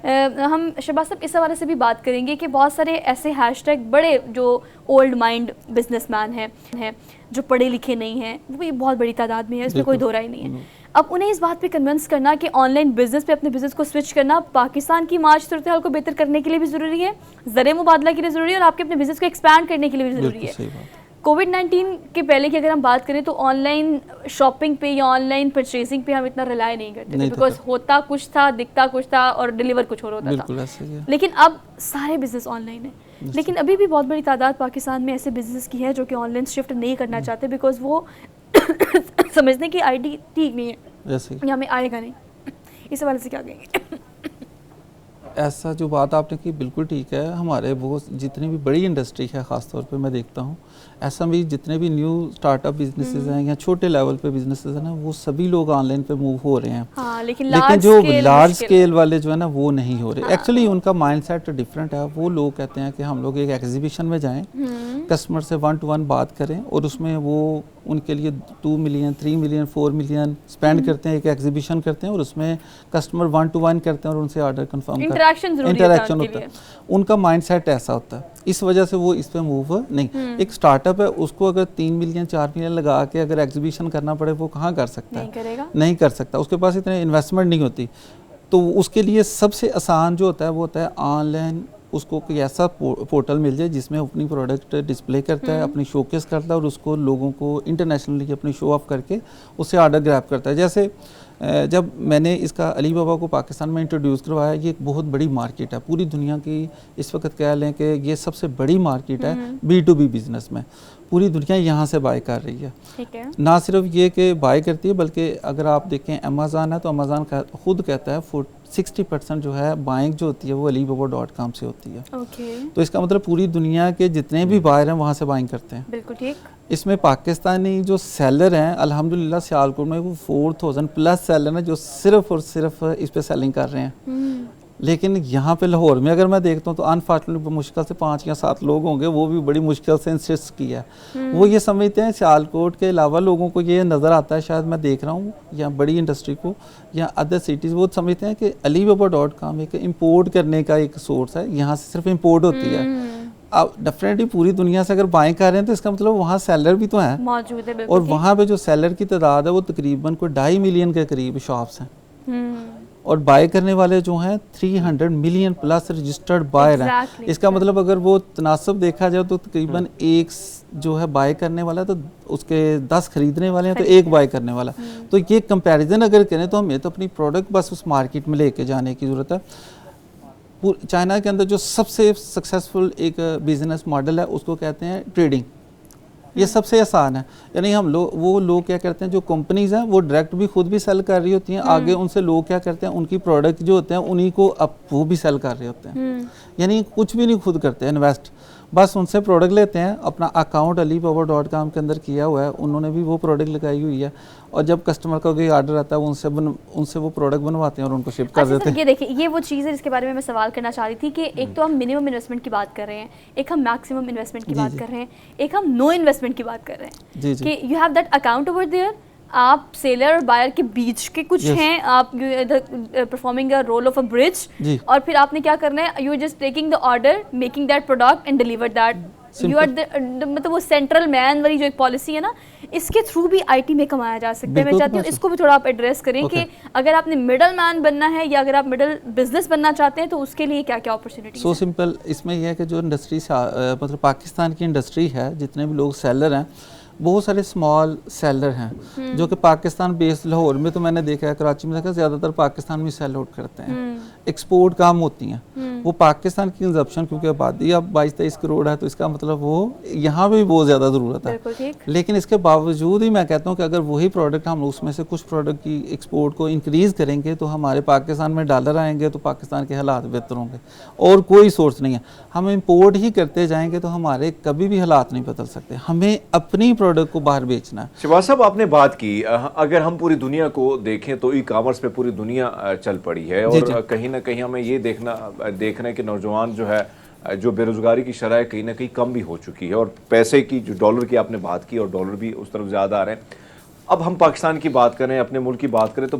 हम शहबाज साहब इस हवाले से भी बात करेंगे कि बहुत सारे ऐसे हैशटैग बड़े जो ओल्ड माइंड बिजनेसमैन हैं जो पढ़े लिखे नहीं हैं, वो भी बहुत बड़ी तादाद में है, इसमें कोई दो राय नहीं है। अब उन्हें इस बात पे कन्विंस करना कि ऑनलाइन बिजनेस पे अपने बिजनेस को स्विच करना पाकिस्तान की मार्च सूरत हाल को बेहतर करने के लिए भी ज़रूरी है, ज़र मुबादला के लिए ज़रूरी है, और आपके अपने बिजनेस को एक्सपैंड करने के लिए भी ज़रूरी है। कोविड-19 के पहले की अगर हम बात करें तो ऑनलाइन शॉपिंग पे या ऑनलाइन परचेजिंग पे हम इतना रिलाय नहीं करते थे, बिकॉज होता कुछ था, दिखता कुछ था और डिलीवर कुछ और होता था। लेकिन अब सारे बिजनेस ऑनलाइन है, लेकिन अभी भी बहुत बड़ी तादाद पाकिस्तान में ऐसे बिजनेस की है जो कि ऑनलाइन शिफ्ट नहीं करना चाहते, बिकॉज वो समझने की आईडी ठीक नहीं है या हमें आएगा नहीं। इस हवाले से क्या कहेंगे? ऐसा जो बात आपने की बिल्कुल ठीक है। हमारे वो जितनी भी बड़ी इंडस्ट्री है ख़ास तौर पे मैं देखता हूँ, ऐसा भी जितने भी न्यू स्टार्टअप बिजनेसेस हैं या छोटे लेवल पे बिजनेसेस हैं ना, वो सभी लोग ऑनलाइन पे मूव हो रहे हैं। हाँ, लेकिन जो लार्ज स्केल वाले जो है ना वो नहीं हो रहे। एक्चुअली उनका माइंडसेट डिफरेंट है। वो लोग कहते हैं कि हम लोग एक एग्जीबिशन में जाएं, कस्टमर से 1 to 1 बात करें और उसमें वो उनके लिए 2 मिलियन 3 मिलियन 4 मिलियन स्पेंड करते हैं, एक एग्जीबिशन करते हैं और उसमें कस्टमर 1 to 1 करते हैं और उनसे ऑर्डर कंफर्म करते हैं। इंटरेक्शन होता है। उनका माइंडसेट ऐसा होता है, इस वजह से वो इस पे मूव नहीं। एक स्टार्टअप है, उसको अगर 3 मिलियन 4 मिलियन लगा के अगर एग्जीबिशन करना पड़े, वो कहाँ कर सकता है? नहीं कर सकता। उसके पास इतनी इन्वेस्टमेंट नहीं होती। तो उसके लिए सबसे आसान जो होता है वो होता है ऑनलाइन उसको कोई ऐसा पोर्टल मिल जाए जिसमें अपनी प्रोडक्ट डिस्प्ले करता है, अपनी शोकेस करता है और उसको लोगों को इंटरनेशनली अपनी शो ऑफ करके उससे ऑर्डर ग्रैब करता है। जैसे जब मैंने इसका अलीबाबा को पाकिस्तान में इंट्रोड्यूस करवाया, ये एक बहुत बड़ी मार्केट है, पूरी दुनिया की इस वक्त कह लें कि ये सबसे बड़ी मार्केट है B2B बिजनेस में। पूरी दुनिया यहाँ से बाय कर रही है। ठीक है। ना सिर्फ ये कि बाय करती है, बल्कि अगर आप देखें अमेज़ॉन है तो अमेज़ॉन खुद कहता है 60% जो है बाइंग जो होती है वो alibaba.com से होती है। तो इसका मतलब पूरी दुनिया के जितने भी बायर हैं वहाँ से बाइंग करते हैं। बिल्कुल ठीक। इसमें पाकिस्तानी जो सेलर हैं अल्हम्दुलिल्लाह सियालकोट में वो 4000 प्लस सेलर हैं जो सिर्फ और सिर्फ इस पे सेलिंग कर रहे हैं। लेकिन यहाँ पे लाहौर में अगर मैं देखता हूँ तो अनफॉर्चुनेटली मुश्किल से 5 या 7 लोग होंगे, वो भी बड़ी मुश्किल से इंसिस्ट किया है। वो ये समझते हैं सियालकोट के अलावा लोगों को ये नज़र आता है, शायद मैं देख रहा हूँ या बड़ी इंडस्ट्री को या अदर सिटीज़, वो समझते हैं कि alibaba.com एक इंपोर्ट करने का एक सोर्स है, यहाँ से सिर्फ इंपोर्ट होती है। अब डेफिनेटली पूरी दुनिया से अगर बाइंग कर रहे हैं तो इसका मतलब वहाँ सेलर भी तो हैं मौजूद है। और वहाँ पे जो सेलर की तादाद है वो तकरीबन कोई 2.5 मिलियन के करीब शॉप्स हैं और बाय करने वाले जो हैं 300 मिलियन प्लस रजिस्टर्ड बायर हैं। इसका मतलब अगर वो तनासब देखा जाए तो तकरीबन एक जो है बाय करने वाला तो उसके 10 खरीदने वाले हैं तो एक बाय करने वाला। तो ये कंपैरिजन अगर करें तो हमें तो अपनी प्रोडक्ट बस उस मार्केट में लेके जाने की ज़रूरत है। चाइना के अंदर जो सबसे सक्सेसफुल एक बिजनेस मॉडल है उसको कहते हैं ट्रेडिंग। ये सबसे आसान है। यानी हम लोग वो लोग क्या करते हैं, जो कंपनीज हैं वो डायरेक्ट भी खुद भी सेल कर रही होती हैं, आगे उनसे लोग क्या करते हैं उनकी प्रोडक्ट जो होते हैं उन्हीं को अब वो भी सेल कर रहे होते हैं। यानी कुछ भी नहीं खुद करते हैं इन्वेस्ट, बस उनसे प्रोडक्ट लेते हैं। अपना अकाउंट alibaba.com के अंदर किया हुआ है, उन्होंने भी वो प्रोडक्ट लगाई हुई है और जब कस्टमर का कोई ऑर्डर आता है वो उनसे वो प्रोडक्ट बनवाते हैं और उनको शिप कर देते हैं। ये देखिए, ये वो चीज़ है जिसके बारे में मैं सवाल करना चाह रही थी कि एक तो हम मिनिमम इन्वेस्टमेंट की बात कर रहे हैं, एक हम मैक्सिमम इन्वेस्टमेंट की बात कर रहे हैं, एक हम नो इन्वेस्टमेंट की बात कर रहे हैं कि you have that account over there. आप सेलर और बायर के बीच के कुछ हैं, आप performing a role of a bridge और फिर आपने क्या करना है, you are just taking the order, making that product and deliver that. You are मतलब वो सेंट्रल मैन वाली जो एक पॉलिसी है ना, इसके थ्रू भी आईटी में कमाया जा सकता है। मैं चाहती हूँ इसको भी थोड़ा आप एड्रेस करें कि अगर आपने मिडल मैन बनना है या अगर आप मिडल बिजनेस बनना चाहते हैं तो उसके लिए क्या क्या अपॉर्चुनिटी। सो सिंपल इसमें यह है कि जो इंडस्ट्री मतलब पाकिस्तान की इंडस्ट्री है, जितने भी लोग सेलर हैं बहुत सारे स्मॉल सेलर हैं जो कि पाकिस्तान बेस्ड, लाहौर में तो मैंने देखा है, कराची में देखा ज़्यादातर पाकिस्तान में सेल आउट करते हैं, एक्सपोर्ट काम होती हैं। वो पाकिस्तान की कंजप्शन क्योंकि आबादी अब 22-23 करोड़ है तो इसका मतलब वो यहाँ पे भी बहुत ज़्यादा ज़रूरत है। लेकिन इसके बावजूद ही मैं कहता हूँ कि अगर वही प्रोडक्ट हम उसमें से कुछ प्रोडक्ट की एक्सपोर्ट को इंक्रीज़ करेंगे तो हमारे पाकिस्तान में डॉलर आएंगे तो पाकिस्तान के हालात बेहतर होंगे और कोई सोर्स नहीं है। हम इम्पोर्ट ही करते जाएंगे तो हमारे कभी भी हालात नहीं बदल सकते, हमें अपनी प्रोडक्ट को बाहर बेचना है। शहबाज साहब, आपने बात की, अगर हम पूरी दुनिया को देखें तो ई कॉमर्स पे पूरी दुनिया चल पड़ी है और कहीं ना कहीं हमें ये देखना है कि नौजवान जो है, जो बेरोजगारी की शरह कहीं ना कहीं कम भी हो चुकी है और पैसे की जो डॉलर की आपने बात की और डॉलर भी उस तरफ ज़्यादा आ रहे हैं। अब हम पाकिस्तान की बात करें, अपने मुल्क की बात करें तो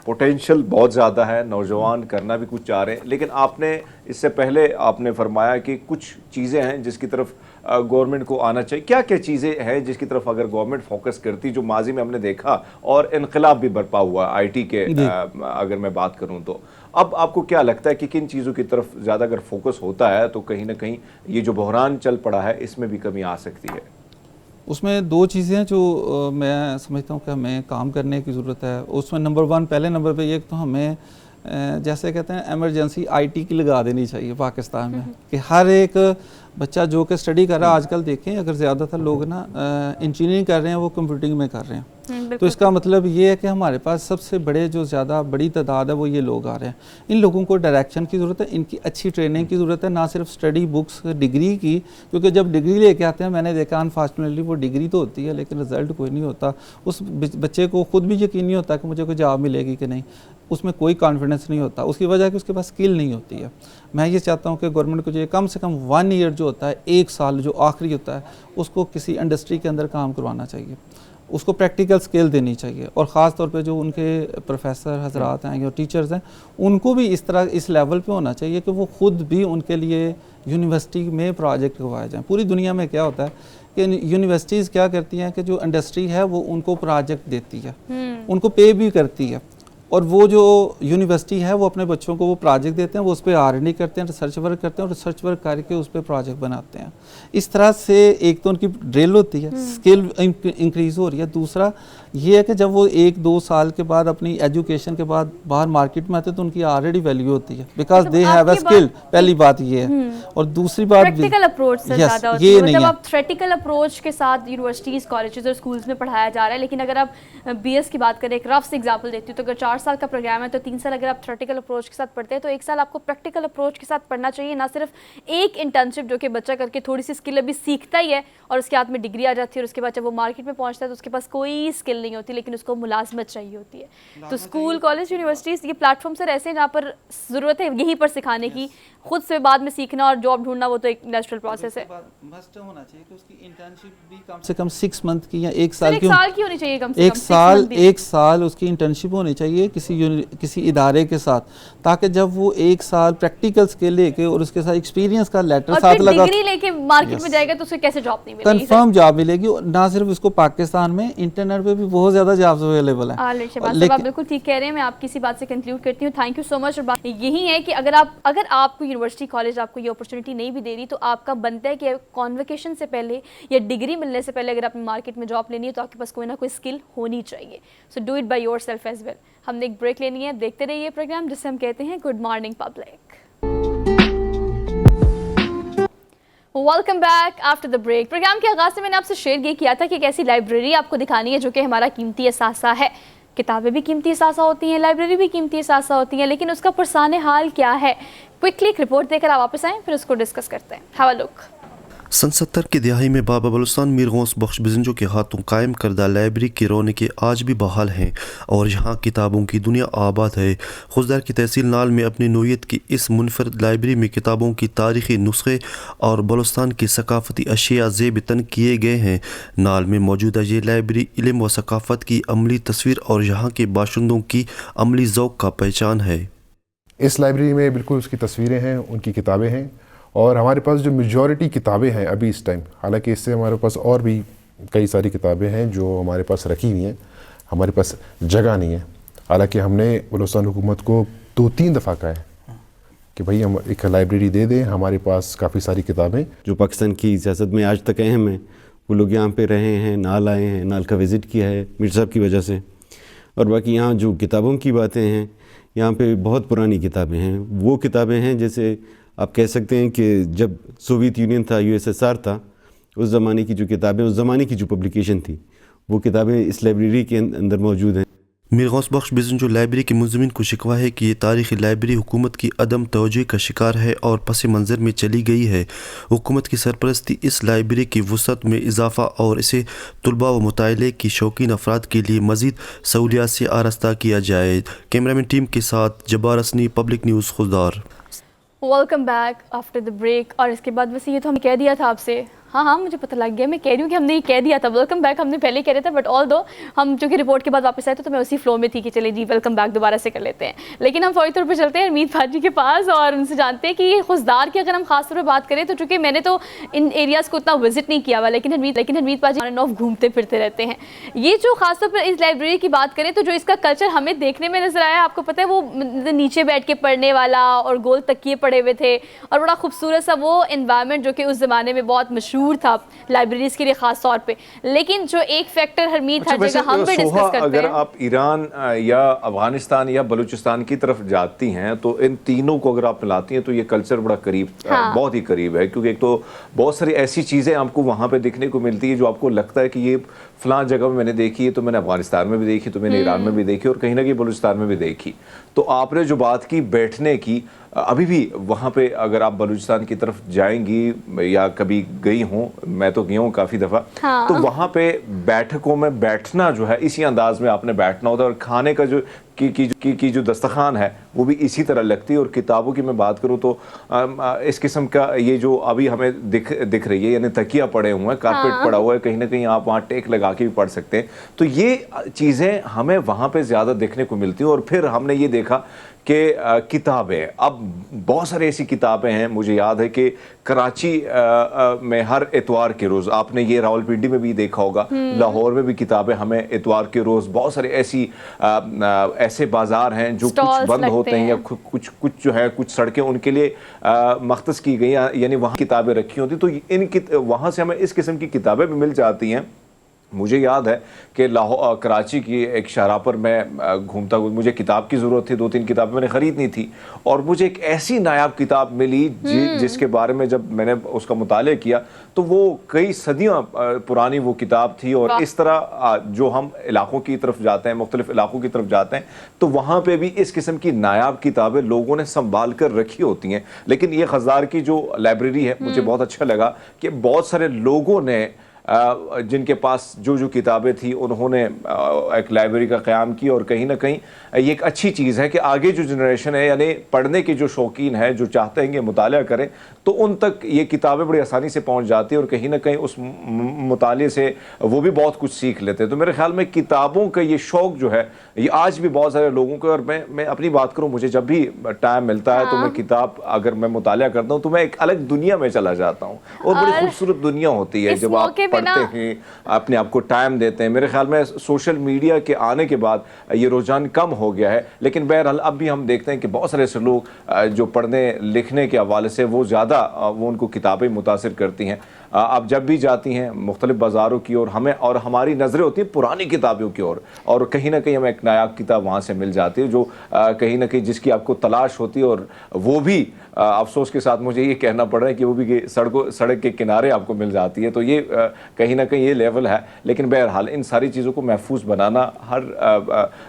पोटेंशियल बहुत ज़्यादा है, नौजवान करना भी कुछ चाह रहे हैं, लेकिन आपने इससे पहले आपने फरमाया कि कुछ चीज़ें हैं जिसकी तरफ गवर्नमेंट को आना चाहिए। क्या क्या चीज़ें हैं जिसकी तरफ अगर गवर्नमेंट फोकस करती, जो माजी में हमने देखा और इनकलाब भी बरपा हुआ आईटी के अगर मैं बात करूं तो अब आपको क्या लगता है कि किन चीज़ों की तरफ ज़्यादा अगर फोकस होता है तो कहीं ना कहीं ये जो बहरान चल पड़ा है इसमें भी कमी आ सकती है? उसमें 2 चीज़ें जो मैं समझता हूँ कि हमें काम करने की ज़रूरत है। उसमें नंबर 1 पहले नंबर पे एक तो हमें जैसे कहते हैं एमरजेंसी आईटी की लगा देनी चाहिए पाकिस्तान में कि हर एक बच्चा जो कि स्टडी कर रहा है, आजकल देखें अगर ज़्यादातर लोग ना इंजीनियरिंग कर रहे हैं वो कंप्यूटिंग में कर रहे हैं, तो इसका मतलब ये है कि हमारे पास सबसे बड़े जो ज़्यादा बड़ी तादाद है वो ये लोग आ रहे हैं। इन लोगों को डायरेक्शन की ज़रूरत है, इनकी अच्छी ट्रेनिंग की ज़रूरत है, ना सिर्फ स्टडी बुक्स डिग्री की, क्योंकि जब डिग्री लेके आते हैं मैंने देखा अनफॉर्चुनेटली वो डिग्री तो होती है लेकिन रिज़ल्ट कोई नहीं होता। उस बच्चे को खुद भी यकीन नहीं होता कि मुझे कोई जॉब मिलेगी कि नहीं, उसमें कोई कॉन्फिडेंस नहीं होता, उसकी वजह कि उसके पास स्किल नहीं होती है। मैं ये चाहता हूँ कि गवर्नमेंट को जो कम से कम 1 ईयर जो होता है, 1 साल जो आखिरी होता है, उसको किसी इंडस्ट्री के अंदर काम करवाना चाहिए, उसको प्रैक्टिकल स्किल देनी चाहिए, और ख़ास तौर पे जो उनके प्रोफेसर हजरात हैं या टीचर्स हैं उनको भी इस तरह इस लेवल पे होना चाहिए कि वो ख़ुद भी उनके लिए यूनिवर्सिटी में प्रोजेक्ट करवाए जाएँ। पूरी दुनिया में क्या होता है कि यूनिवर्सिटीज़ क्या करती हैं कि जो इंडस्ट्री है वो उनको प्रोजेक्ट देती है, उनको पे भी करती है, और वो जो यूनिवर्सिटी है वो अपने बच्चों को वो प्रोजेक्ट देते हैं, वो उस पर R&D करते हैं, रिसर्च वर्क करते हैं, और रिसर्च वर्क करके उस पर प्रोजेक्ट बनाते हैं। इस तरह से एक तो उनकी ड्रिल होती है, स्किल इंक्रीज़ हो रही है। दूसरा ये है कि जब वो 1-2 साल के बाद अपनी एजुकेशन के बाद बाहर मार्केट में आते हैं तो उनकी ऑलरेडी वैल्यू होती है, because they have a skill. पहली बात ये है, और दूसरी बात प्रैक्टिकल अप्रोच से ज़्यादा होती है। मतलब आप थ्योरेटिकल अप्रोच के साथ यूनिवर्सिटीज़, कॉलेजेस और स्कूल्स में पढ़ाया जा रहा है, लेकिन अगर आप BS की बात करें, एक रफ से एग्जांपल देती हूँ, तो अगर 4 साल का प्रोग्राम है तो 3 साल अगर आप थ्योरेटिकल अप्रोच के साथ पढ़ते हैं तो 1 साल आपको प्रैक्टिकल अप्रोच के साथ पढ़ना चाहिए। ना सिर्फ एक इंटर्नशिप जो कि बच्चा करके थोड़ी सी स्किल अभी सीखता ही है और उसके हाथ में डिग्री आ जाती है, और उसके बाद जब वो मार्केट में पहुंचता है तो उसके पास कोई स्किल नहीं होती, लेकिन उसको मुलाजमत चाहिए होती है। तो स्कूल, कॉलेज, यूनिवर्सिटीज़ ये प्लेटफॉर्म सर ऐसे जहाँ पर ज़रूरत है यहीं पर सिखाने की, खुद से बाद में सीखना और जॉब ढूंढना वो तो एक नेचुरल प्रोसेस है। मस्ट होना चाहिए कि उसकी इंटर्नशिप भी कम से कम 6 मंथ की या 1 साल की होनी चाहिए, कम से कम 1 साल उसकी इंटर्नशिप होनी चाहिए किसी इदारे के साथ, ताकि जब वो 1 साल प्रैक्टिकल स्किल लेके और उसके साथ एक्सपीरियंस का लेटर साथ लगा, डिग्री लेके मार्केट में जाएगा तो उसे कैसे जॉब नहीं मिलेगी? कंफर्म जॉब मिलेगी। ना सिर्फ उसको पाकिस्तान में, इंटरनेट पे भी बहुत ज़्यादा जॉब्स अवेलेबल हैं। आप बिल्कुल ठीक कह रहे हैं, मैं आपकी इसी बात से कंक्लूड करती हूँ। Thank you so much. और बात यही है कि अगर आपको यूनिवर्सिटी, कॉलेज आपको ये अपॉर्चुनिटी नहीं भी दे रही तो आपका बनता है कि कॉन्वोकेशन से पहले या डिग्री मिलने से पहले अगर आपने मार्केट में जॉब लेनी है तो आपके पास कोई ना कोई स्किल होनी चाहिए। So do it by yourself as well. हमने एक ब्रेक लेनी है, देखते रहिए प्रोग्राम जिसे हम कहते हैं good morning public. Welcome back after the break. Program के आगाज़ से मैंने आपसे शेयर ये किया था कि एक ऐसी लाइब्रेरी आपको दिखानी है जो कि हमारा कीमती असासा है। किताबें भी कीमती असासा होती हैं, लाइब्रेरी भी कीमती असासा होती हैं, लेकिन उसका पुरसाने हाल क्या है? क्विकली एक रिपोर्ट देकर आप वापस आएँ, फिर उसको डिस्कस करते हैं। Have a look. सन 70 की दिहाई में बाबा बलुस्तान मीर गौस बख्श बिजंजो के हाथों कायम करदा लाइब्रेरी की रौनकें आज भी बहाल हैं और यहाँ किताबों की दुनिया आबाद है। खुजदार की तहसील नाल में अपनी नोयत की इस मुनफरद लाइब्रेरी में किताबों की तारीख़ी नुस्खे और बलुस्तान की सकाफती अशिया ज़ेब तन किए गए हैं। नाल में मौजूदा ये लाइब्रेरी इल्म व सकाफ़त की अमली तस्वीर और यहाँ के बाशिंदों की अमली ज़ौक़ का पहचान है। इस लाइब्रेरी में बिल्कुल उसकी तस्वीरें हैं, उनकी किताबें हैं, और हमारे पास जो मेजॉरिटी किताबें हैं अभी इस टाइम, हालांकि इससे हमारे पास और भी कई सारी किताबें हैं जो हमारे पास रखी हुई हैं, हमारे पास जगह नहीं है। हालांकि हमने बलूचिस्तान हुकूमत को 2-3 दफ़ा कहा है कि भाई हम एक लाइब्रेरी दे दें, हमारे पास काफ़ी सारी किताबें। जो पाकिस्तान की सियासत में आज तक अहम है वो लोग यहाँ पे रहे हैं, नाल आए हैं, नाल का विज़िट किया है मीर साहब की वजह से। और बाकी यहाँ जो किताबों की बातें हैं, यहाँ पे बहुत पुरानी किताबें हैं। वो किताबें हैं जैसे आप कह सकते हैं कि जब सोवियत यूनियन था, USSR था, उस ज़माने की जो किताबें, उस ज़माने की जो पब्लिकेशन थी, वो किताबें इस लाइब्रेरी के अंदर मौजूद हैं। मीर गौस बख्श बिजंजो लाइब्रेरी के मुंज़मिन को शिकवा है कि ये तारीख़ी लाइब्रेरी हुकूमत की अदम तवज्जो का शिकार है और पस मंज़र में चली गई है। हुकूमत की सरपरस्ती इस लाइब्रेरी की वसअत में इजाफ़ा और इसे तलबा व मुताले की शौकीन अफराद के लिए मज़ीद सहूलियात से आरास्ता किया जाए। कैमरामैन टीम के साथ जब्बार असनी, पब्लिक न्यूज़ खुददार। Welcome back after the break. और इसके बाद वैसे ये तो हमने कह दिया था आपसे, हाँ मुझे पता लग गया, मैं कह रही हूँ कि हमने ये कह दिया था वेलकम बैक, हमने पहले कह रहे थे, बट ऑल दो हम चूँकि रिपोर्ट के बाद वापस आए तो मैं उसी फ्लो में थी कि चले जी वेलकम बैक दोबारा से कर लेते हैं। लेकिन हम फौरी तौर पर चलते हैं हरमीत भाजी के पास और उनसे जानते हैं कि ये खुशदार की अगर हम खास तौर पर बात करें तो चूँकि मैंने तो इन एरियाज़ को उतना विजिट नहीं किया हुआ, लेकिन हरमीत भाजी ऑन एंड ऑफ घूमते फिरते रहते हैं। ये जो खासतौर पर इस लाइब्रेरी की बात करें तो जो इसका कल्चर हमें देखने में नजर आया, आपको पता है वो नीचे बैठ के पढ़ने वाला और गोल तकिए पड़े हुए थे और बड़ा खूबसूरत सा वो इन्वायरमेंट जो कि उस ज़माने में बहुत मशहूर दूर था लाइब्रेरीज के लिए ख़ास तौर पे। लेकिन जो एक फैक्टर हरमीत हर जगह हम भी डिस्कस करते हैं, अगर आप ईरान या अफगानिस्तान या बलूचिस्तान की तरफ जाती हैं तो इन तीनों को अगर आप मिलाती हैं तो ये कल्चर बड़ा करीब, बहुत ही करीब है, क्योंकि एक तो बहुत सारी ऐसी चीज़ें आपको वहाँ पे देखने को मिलती है जो आपको लगता है कि ये फलां जगह में मैंने देखी है, तो मैंने अफगानिस्तान में भी देखी, तो मैंने ईरान में भी देखी और कहीं ना कहीं बलूचिस्तान में भी देखी। तो आपने जो बात की बैठने की, अभी भी वहाँ पे अगर आप बलूचिस्तान की तरफ जाएंगी या कभी गई हों, मैं तो गई हूँ काफ़ी दफ़ा, तो वहाँ पे बैठकों में बैठना जो है इसी अंदाज में आपने बैठना होता है, और खाने का जो की जो दस्तखान है वो भी इसी तरह लगती है। और किताबों की मैं बात करूँ तो इस किस्म का ये जो अभी हमें दिख रही है, यानी तकिया पड़े हुए हैं, कारपेट पड़ा हुआ है, कहीं ना कहीं आप वहाँ टेक लगा के भी पढ़ सकते हैं। तो ये चीज़ें हमें वहाँ पे ज़्यादा देखने को मिलती हैं। और फिर हमने ये देखा कि किताबें, अब बहुत सारी ऐसी किताबें हैं, मुझे याद है कि कराची में हर इतवार के रोज़, आपने ये रावलपिंडी में भी देखा होगा, लाहौर में भी किताबें हमें इतवार के रोज़, बहुत सारे ऐसे बाज़ार हैं जो कुछ बंद होते हैं या कुछ जो है कुछ सड़कें उनके लिए मख्तस की गई, यानी वहाँ किताबें रखी होती, तो वहाँ से हमें इस किस्म की किताबें भी मिल जाती हैं। मुझे याद है कि लाहौर कराची की एक शाहराह पर मैं घूमता हुआ, मुझे किताब की ज़रूरत थी, 2-3 किताबें मैंने ख़रीदनी थी, और मुझे एक ऐसी नायाब किताब मिली जिसके बारे में जब मैंने उसका मुताला किया तो वो कई सदियों पुरानी वो किताब थी। और इस तरह जो हम इलाकों की तरफ जाते हैं, मुख्तलिफ इलाकों की तरफ जाते हैं, तो वहाँ पर भी इस किस्म की नायाब किताबें लोगों ने संभाल कर रखी होती हैं। लेकिन ये खज़ार की जो लाइब्रेरी है, मुझे बहुत अच्छा लगा कि बहुत सारे लोगों ने जिनके पास जो किताबें थी उन्होंने एक लाइब्रेरी का क़याम किया। और कहीं ना कहीं ये एक अच्छी चीज़ है कि आगे जो जनरेशन है, यानी पढ़ने के जो शौकीन है, जो चाहते हैं कि मुताला करें, तो उन तक ये किताबें बड़ी आसानी से पहुंच जाती है और कहीं ना कहीं उस मुताले से वो भी बहुत कुछ सीख लेते हैं। तो मेरे ख्याल में किताबों का ये शौक़ जो है ये आज भी बहुत सारे लोगों को, और मैं अपनी बात करूँ, मुझे जब भी टाइम मिलता है तो मैं किताब अगर मैं मुताला करता हूँ तो मैं एक अलग दुनिया में चला जाता हूँ, और बड़ी खूबसूरत दुनिया होती है जब आप पढ़ते हैं, अपने आप को टाइम देते हैं। मेरे ख्याल में सोशल मीडिया के आने के बाद ये रुझान कम हो गया है, लेकिन बहरहाल अब भी हम देखते हैं कि बहुत सारे ऐसे लोग जो पढ़ने लिखने के हवाले से वो ज़्यादा उनको किताबें मुतासिर करती हैं। आप जब भी जाती हैं मुख्तलिफ बाज़ारों की ओर, हमें और हमारी नज़रें होती हैं पुरानी किताबों की ओर, और कहीं ना कहीं हमें एक नायाब किताब वहाँ से मिल जाती है जो कहीं ना कहीं जिसकी आपको तलाश होती है, और वो भी अफसोस के साथ मुझे ये कहना पड़ रहा है कि वो भी सड़क के किनारे आपको मिल जाती है। तो ये कहीं ना कहीं ये लेवल है। लेकिन बहरहाल इन सारी चीज़ों को महफूज बनाना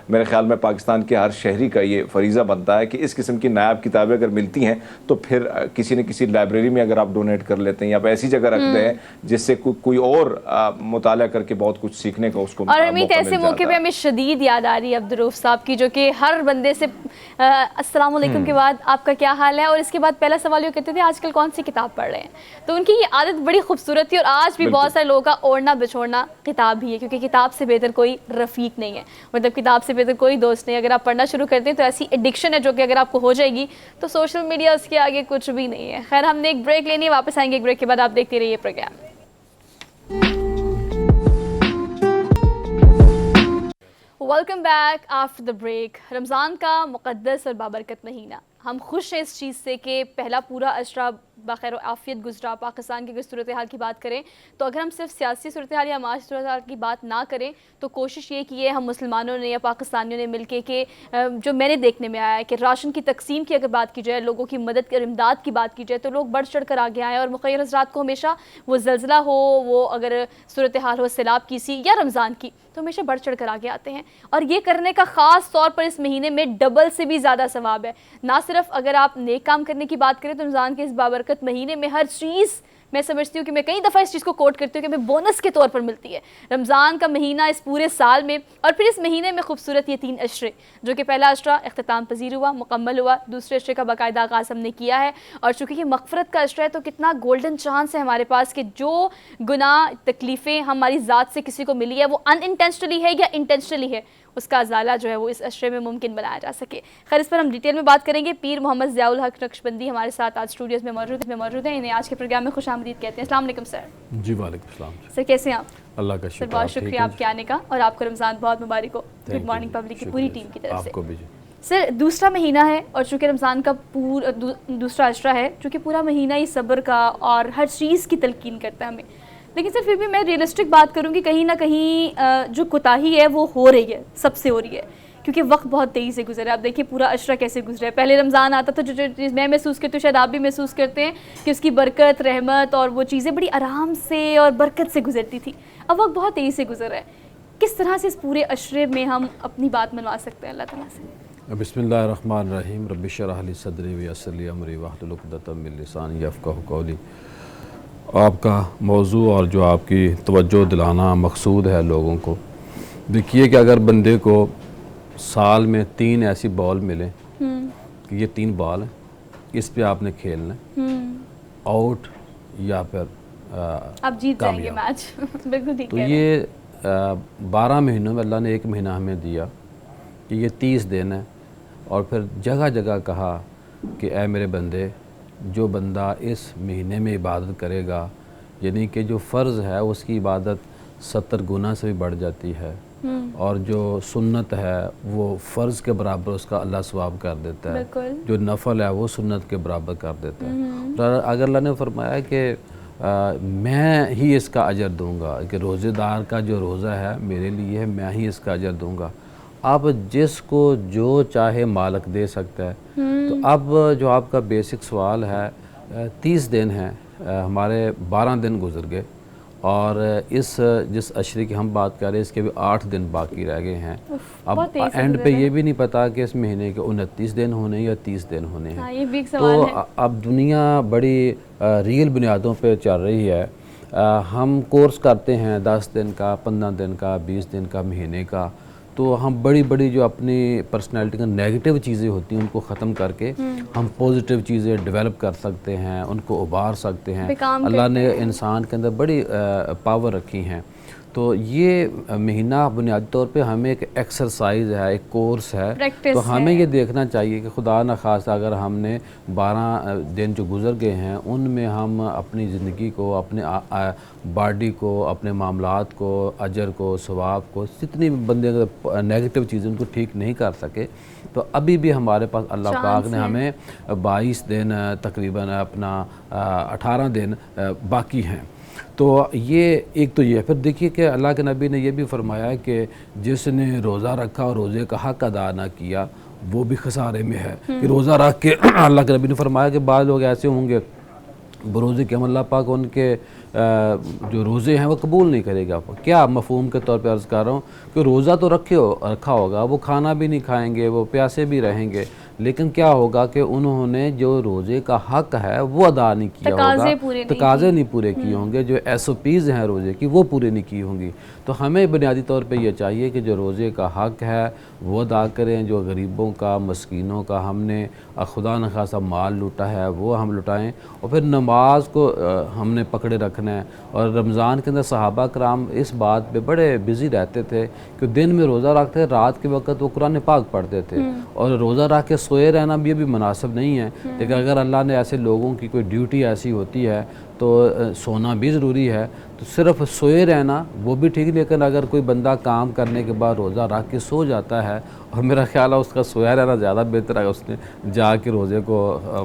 मेरे ख्याल में पाकिस्तान के हर शहरी का ये फरीज़ा बनता है कि इस किस्म की नायाब किताबें अगर मिलती हैं तो फिर किसी न किसी लाइब्रेरी में अगर आप डोनेट कर लेते हैं या आप ऐसी जगह रखते हैं जिससे कोई और मुताला करके बहुत कुछ सीखने का उसको। और अमित, ऐसे मौके पे हमें शदीद याद आ रही है अब्दुर्रऊफ साहब की, जो कि हर बंदे से अस्सलाम वालेकुम के बाद आपका क्या हाल है, और इसके बाद पहला सवाल ये कहते थे आजकल कौन सी किताब पढ़ रहे हैं। तो उनकी ये आदत बड़ी खूबसूरत थी, और आज भी बहुत सारे लोगों का ओढ़ना बिछोड़ना किताब ही है, क्योंकि किताब से बेहतर कोई रफ़ीक नहीं है, मतलब किताब से बेहतर कोई दोस्त नहीं। अगर आप पढ़ना शुरू करते हैं तो ऐसी एडिक्शन है जो कि अगर आपको हो जाएगी तो सोशल मीडिया उसके आगे कुछ भी नहीं है। खैर, हमने एक ब्रेक लेनी है, वापस आएंगे एक ब्रेक के बाद। आप देखते रहिए program. Welcome back after the break. Ramzan का मुक़द्दस और बाबरकत महीना, हम खुश हैं इस चीज़ से कि पहला पूरा अशरा बखैर आफियत गुजरा। पाकिस्तान की अगर सूरत हाल की बात करें तो अगर हम सिर्फ सियासी सूरत हाल या माशी सूरत हाल की बात ना करें तो कोशिश ये की है हम मुसलमानों ने या पाकिस्तानियों ने मिलके कि जो मैंने देखने में आया है कि राशन की तकसीम की अगर बात की जाए, लोगों की मदद और इमदाद की बात की जाए, तो लोग बढ़ चढ़ कर आगे आए। और मुख़य्यर हज़रात को हमेशा वो ज़लज़ला हो, वो अगर सूरत हाल हो सैलाब की सी या रमज़ान की, तो हमेशा बढ़ चढ़ कर आगे आते हैं। और ये करने का ख़ास तौर पर इस महीने में डबल से भी ज़्यादा सवाब है। ना सिर्फ अगर आप नेक काम करने की बात करें तो रमज़ान के इस बाबरकत महीने में हर चीज़, मैं समझती हूँ कि मैं कई दफ़ा इस चीज़ को कोट करती हूँ कि हमें बोनस के तौर पर मिलती है। रमज़ान का महीना इस पूरे साल में, और फिर इस महीने में खूबसूरत ये 3 अशरे, जो कि पहला अशरा इख्तिताम पजीर हुआ, मुकम्मल हुआ, दूसरे अशरे का बाकायदा आगाज़ हमने किया है। और चूँकि ये मग़फ़रत का अशरा है तो कितना गोल्डन चांस है हमारे पास कि जो गुनाह तकलीफ़ें हमारी ज़ात से किसी को मिली है वो अनइंटेंशनली है या इंटेंशनली है, उसका अज़ाला जो है वो इस अशरे में मुमकिन बनाया जा सके। खैर, इस पर हम डिटेल में बात करेंगे। पीर मोहम्मद ज़ियाउल हक नक्शबंदी हमारे साथ आज स्टूडियोज़ में मौजूद हैं। इन्हें आज के प्रोग्राम में खुशामदीद कहते हैं। अस्सलाम वालेकुम सर। जी वालेकुम सलाम सर, कैसे हैं आप? अल्लाह का शुक्र। सर, बहुत शुक्रिया आपके आने का, और आपको रमज़ान बहुत मुबारक हो। गुड मॉर्निंग पब्लिक की पूरी टीम की तरफ से। आपको भी। सर दूसरा महीना है और चूँकि रमज़ान का पूरा दूसरा अशरा है, चूँकि पूरा महीना ही सब्र का और हर चीज़ की तलकीन करता है हमें, लेकिन सर फिर भी मैं रियलिस्टिक बात करूँगी, कहीं ना कहीं जो कोताही है वो हो रही है, सबसे हो रही है, क्योंकि वक्त बहुत तेज़ी से गुजरा है। आप देखिए पूरा अशरा कैसे गुजरा है। पहले रमज़ान आता था, जो चीज़ मैं महसूस करती हूँ शायद आप भी महसूस करते हैं कि उसकी बरकत, रहमत और वो चीज़ें बड़ी आराम से और बरकत से गुजरती थी। अब वक्त बहुत तेज़ी से गुजर रहा है। किस तरह से इस पूरे अशरे में हम अपनी बात मनवा सकते हैं अल्लाह ताला से? बिस्मिल्लाहिर्रहमानिर्रहीम रब्बि इश्रह ली सदरी व यस्सिर ली अमरी वहलुल उक़दतम मिन लिसानी यफ़क़हू क़ौली। आपका मौजू और जो आपकी तवज्जो दिलाना मकसूद है लोगों को, देखिए कि अगर बंदे को साल में 3 ऐसी बॉल मिले कि ये 3 बॉल हैं, इस पे आपने खेलना है, आउट या फिर आप जीत जाएंगे मैच। बिल्कुल ठीक तो है। ये 12 महीनों में अल्लाह ने 1 महीना हमें दिया कि ये 30 दिन है, और फिर जगह जगह कहा कि ऐ मेरे बंदे, जो बंदा इस महीने में इबादत करेगा, यानी कि जो फ़र्ज़ है उसकी इबादत 70 गुना से भी बढ़ जाती है, और जो सुन्नत है वो फ़र्ज़ के बराबर उसका अल्लाह सवाब कर देता है, जो नफ़ल है वो सुन्नत के बराबर कर देता है। तो अगर अल्लाह ने फरमाया कि मैं ही इसका अजर दूंगा, कि रोज़ेदार का जो रोज़ा है मेरे लिए है, मैं ही इसका अजर दूंगा। अब जिसको जो चाहे मालिक दे सकता है। तो अब जो आपका बेसिक सवाल है, 30 दिन है, हमारे 12 दिन गुजर गए, और इस जिस अशरे की हम बात कर रहे हैं इसके भी 8 दिन बाकी रह गए हैं। अब एंड पे ये भी नहीं पता कि इस महीने के 29 दिन होने या 30 दिन होने हैं। ये भी एक सवाल है। अब दुनिया बड़ी रियल बुनियादों पे चल रही है। हम कोर्स करते हैं 10 दिन का, 15 दिन का, 20 दिन का, महीने का, तो हम बड़ी बड़ी जो अपनी पर्सनैलिटी का नेगेटिव चीज़ें होती हैं उनको ख़त्म करके हम पॉजिटिव चीज़ें डेवलप कर सकते हैं, उनको उभार सकते हैं। अल्लाह ने इंसान के अंदर बड़ी पावर रखी हैं। तो ये महीना बुनियादी तौर पे हमें एक एक्सरसाइज है, एक कोर्स है। तो हमें ये देखना चाहिए कि खुदा न खासा अगर हमने 12 दिन जो गुजर गए हैं उनमें हम अपनी ज़िंदगी को, अपने बॉडी को, अपने मामलात को, अजर को, सवाब को, जितनी बंदे नेगेटिव चीज़ें उनको ठीक नहीं कर सके, तो अभी भी हमारे पास अल्लाह पाक ने हमें 22 दिन तकरीबन अपना 18 दिन बाकी हैं। तो ये एक तो ये, फिर देखिए कि अल्लाह के नबी ने यह भी फरमाया है कि जिसने रोज़ा रखा और रोज़े का हक़ अदा ना किया वो भी खसारे में है। कि रोज़ा रख के अल्लाह के नबी ने फरमाया कि बाद लोग ऐसे होंगे बरोज़े के अल्लाह पाक उनके जो रोज़े हैं वो कबूल नहीं करेगा। क्या मफ़हूम के तौर पे अर्ज़ कर रहा हूँ कि रोज़ा तो रखा होगा, वो खाना भी नहीं खाएंगे, वो प्यासे भी रहेंगे, लेकिन क्या होगा कि उन्होंने जो रोज़े का हक़ है वो अदा नहीं किया होगा, तकाज़े नहीं पूरे किए होंगे, जो SOPs हैं रोज़े की वो पूरे नहीं की होंगी। तो हमें बुनियादी तौर पे ये चाहिए कि जो रोज़े का हक़ है वो अदा करें, जो गरीबों का, मस्कीनों का हमने खुदा न खासा माल लूटा है वो हम लुटाएँ, और फिर नमाज को हमने पकड़े रखना है। और रमज़ान के अंदर सहाबा कराम इस बात पे बड़े बिज़ी रहते थे कि दिन में रोज़ा रखते थे, रात के वक्त वो कुरान पाक पढ़ते थे, और रोज़ा रख के सोए रहना भी अभी मुनासिब नहीं है। लेकिन अगर अल्लाह ने ऐसे लोगों की कोई ड्यूटी ऐसी होती है तो सोना भी ज़रूरी है, तो सिर्फ सोए रहना वो भी ठीक, लेकिन अगर कोई बंदा काम करने के बाद रोज़ा रख के सो जाता है, और मेरा ख्याल है उसका सोया रहना ज़्यादा बेहतर है, उसने जाके रोज़े को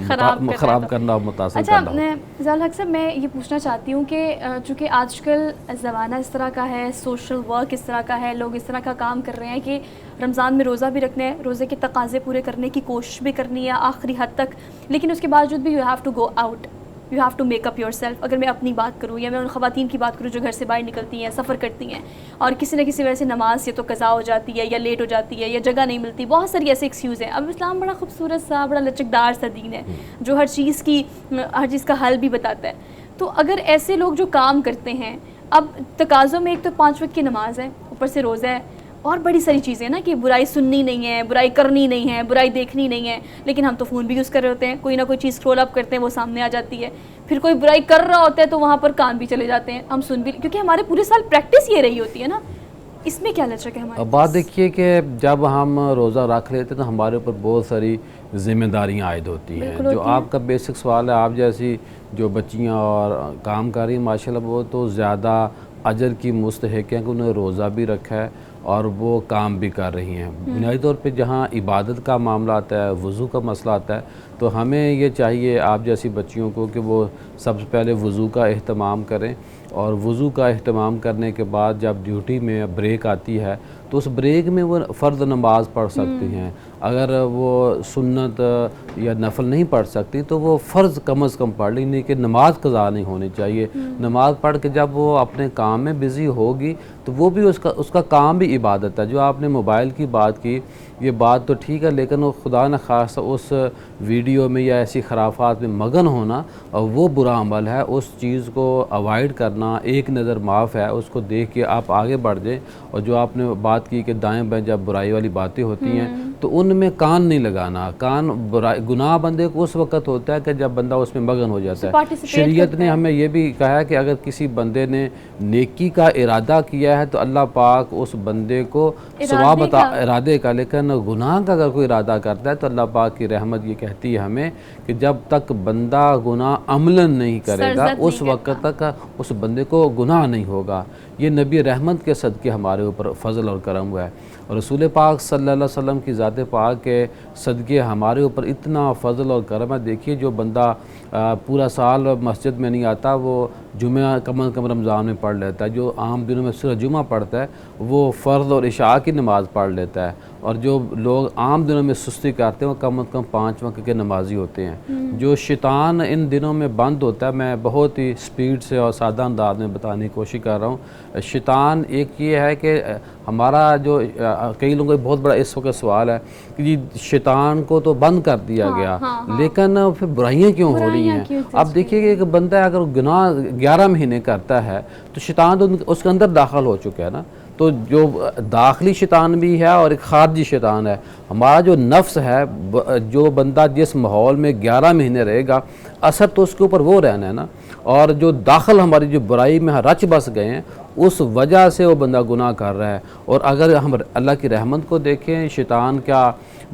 ख़राब करना, मुतासिर करना। अच्छा, ज़ाल हक साहब मैं ये पूछना चाहती हूँ कि चूँकि आजकल ज़माना इस तरह का है, सोशल वर्क इस तरह का है, लोग इस तरह का काम कर रहे हैं कि रमज़ान में रोज़ा भी रखना है, रोज़े के तकाज़े पूरे करने की कोशिश भी करनी है आखिरी हद तक, लेकिन उसके बावजूद भी you have to go out, you have to make up yourself. अगर मैं अपनी बात करूँ या मैं उन ख़वातीन की बात करूँ जो घर से बाहर निकलती हैं, सफ़र करती हैं, और किसी न किसी वजह से नमाज या तो कज़ा हो जाती है या लेट हो जाती है या जगह नहीं मिलती, बहुत सारी ऐसे एक्सक्यूज़ हैं। अब इस्लाम बड़ा खूबसूरत सा, बड़ा लचकदार सा दीन है जो हर चीज़ का हल भी बताता है। तो अगर ऐसे लोग जो काम करते हैं, अब तकाज़ों में एक तो 5 वक्त की नमाज है, ऊपर से रोज़ा है, और बड़ी सारी चीज़ें ना कि बुराई सुननी नहीं है, बुराई करनी नहीं है, बुराई देखनी नहीं है, लेकिन हम तो फ़ोन भी यूज़ कर रहे होते हैं, कोई ना कोई चीज़ स्क्रॉल अप करते हैं वो सामने आ जाती है, फिर कोई बुराई कर रहा होता है तो वहाँ पर कान भी चले जाते हैं, हम सुन भी, क्योंकि हमारे पूरे साल प्रैक्टिस ये रही होती है ना। इसमें क्या लचक है हमारे? अब बात देखिए कि जब हम रोज़ा रख लेते हैं तो हमारे ऊपर बहुत सारी जिम्मेदारियाँ आयद होती हैं। जो आपका बेसिक सवाल है, आप जैसी जो बच्चियाँ और काम कर रही हैं माशाल्लाह, वो तो ज़्यादा अजर की मुस्तहिक हैं कि उन्होंने रोज़ा भी रखा है और वो काम भी कर रही हैं। बुनियादी तौर पे जहाँ इबादत का मामला आता है, वज़ू का मसला आता है, तो हमें ये चाहिए आप जैसी बच्चियों को कि वो सबसे पहले वज़ू का एहतमाम करें, और वज़ू का एहतमाम करने के बाद जब ड्यूटी में ब्रेक आती है तो उस ब्रेक में वो फ़र्ज़ नमाज पढ़ सकती हैं। अगर वो सुन्नत या नफल नहीं पढ़ सकती तो वो फ़र्ज़ कम अज़ कम पढ़ लें, कि नमाज कज़ा नहीं होनी चाहिए। नमाज पढ़ के जब वो अपने काम में बिज़ी होगी तो वो भी उसका काम भी इबादत है। जो आपने मोबाइल की बात की, ये बात तो ठीक है, लेकिन वो खुदा न खासा उस वीडियो में या ऐसी खराफात में मगन होना और वो बुरा अमल है। उस चीज़ को अवॉइड करना, एक नज़र माफ़ है, उसको देख के आप आगे बढ़ जाएं। और जो आपने बात की कि दाएं बाएं जब बुराई वाली बातें होती हैं तो उनमें कान नहीं लगाना। कान बुराई गुनाह बंदे को उस वक़्त होता है कि जब बंदा उसमें मगन हो जाता है। शरीयत ने हमें यह भी कहा है कि अगर किसी बंदे ने नेकी का इरादा किया है तो अल्लाह पाक उस बंदे को सवाब बता इरादे का, लेकिन गुनाह का अगर कोई इरादा करता है तो अल्लाह पाक की रहमत ये कहती है हमें कि जब तक बंदा गुनाह अमलन नहीं करेगा उस वक्त तक उस बंदे को गुनाह नहीं होगा। ये नबी रहमत के सदक़े हमारे ऊपर फ़ज़ल और करम हुआ है, और रसूल पाक सल्लल्लाहु अलैहि वसल्लम की ज़ात पाक के सदक़े हमारे ऊपर इतना फ़ज़ल और करम है। देखिए जो बंदा पूरा साल मस्जिद में नहीं आता वो जुमे कम अज़ कम रमज़ान में पढ़ लेता है। जो आम दिनों में सूरह जुमा पढ़ता है वो फ़र्ज़ और इशा की नमाज़ पढ़ लेता है, और जो लोग आम दिनों में सुस्ती करते हैं वो कम अज़ कम 5 वक्त के नमाजी होते हैं। जो शैतान इन दिनों में बंद होता है, मैं बहुत ही स्पीड से और सादा अंदाज में बताने की कोशिश कर रहा हूँ। शैतान एक ये है कि हमारा जो कई लोगों का बहुत बड़ा इस वक्त सवाल है कि जी शैतान को तो बंद कर दिया गया, लेकिन फिर बुराइयाँ क्यों हो रही हैं। अब देखिए कि एक बंदा अगर गुनाह 11 महीने करता है तो शैतान तो उसके अंदर दाखिल हो चुका है ना। तो जो दाखिली शैतान भी है और एक खारजी शैतान है। हमारा जो नफ्स है, जो बंदा जिस माहौल में 11 महीने रहेगा असर तो उसके ऊपर वो रहना है ना। और जो दाखिल हमारी जो बुराई में रच बस गए हैं उस वजह से वो बंदा गुनाह कर रहा है। और अगर हम अल्लाह की रहमत को देखें, शैतान का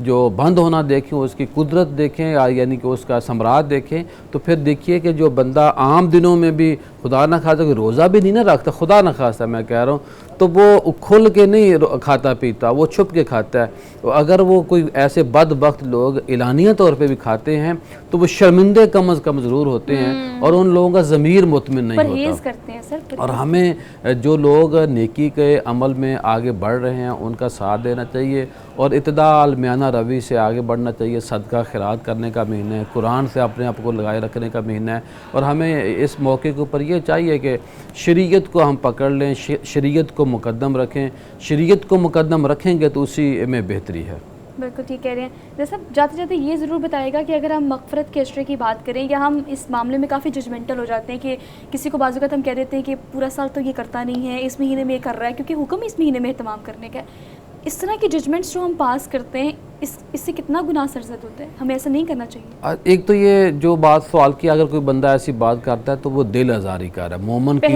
जो बंद होना देखें, उसकी कुदरत देखें, यानी कि उसका सम्राट देखें, तो फिर देखिए कि जो बंदा आम दिनों में भी खुदा न खासा कि रोज़ा भी नहीं ना रखता, खुदा न खासा मैं कह रहा हूँ, तो वो खुल के नहीं खाता पीता, वो छुप के खाता है। तो अगर वो कोई ऐसे बदबख्त लोग एलानिया तौर पे भी खाते हैं तो वो शर्मिंदे कम अज़ कम ज़रूर होते हैं और उन लोगों का ज़मीर मुतमिन नहीं होता। करते हैं सर। और हमें जो लोग नेकी के अमल में आगे बढ़ रहे हैं उनका साथ देना चाहिए और इत्दाल मियाना रवि से आगे बढ़ना चाहिए। सदका खैरात करने का महीना है, कुरान से अपने आप को लगाए रखने का महीना है, और हमें इस मौके के ऊपर ये चाहिए कि शरीयत को हम पकड़ लें, शरीयत को मुकद्दम रखें। शरीयत को मुकद्दम रखेंगे तो उसी में बेहतरी है। बिल्कुल ठीक कह रहे हैं। जैसे जाते जाते ये ज़रूर बताएगा कि अगर हम मग़फ़िरत के अशरे की बात करें या हम इस मामले में काफ़ी जजमेंटल हो जाते हैं कि किसी को बाज़ वक़्त हम कह देते हैं कि पूरा साल तो ये करता नहीं है, इस महीने में ये कर रहा है क्योंकि हुक्म इस महीने में एहतमाम करने का है। इस तरह के जजमेंट्स जो हम पास करते हैं इससे कितना गुनाह सरज़द होता है, हमें ऐसा नहीं करना चाहिए। एक तो ये जो बात सवाल की, अगर कोई बंदा ऐसी बात करता है तो वो दिल आज़ारी कर रहा है। मोमन की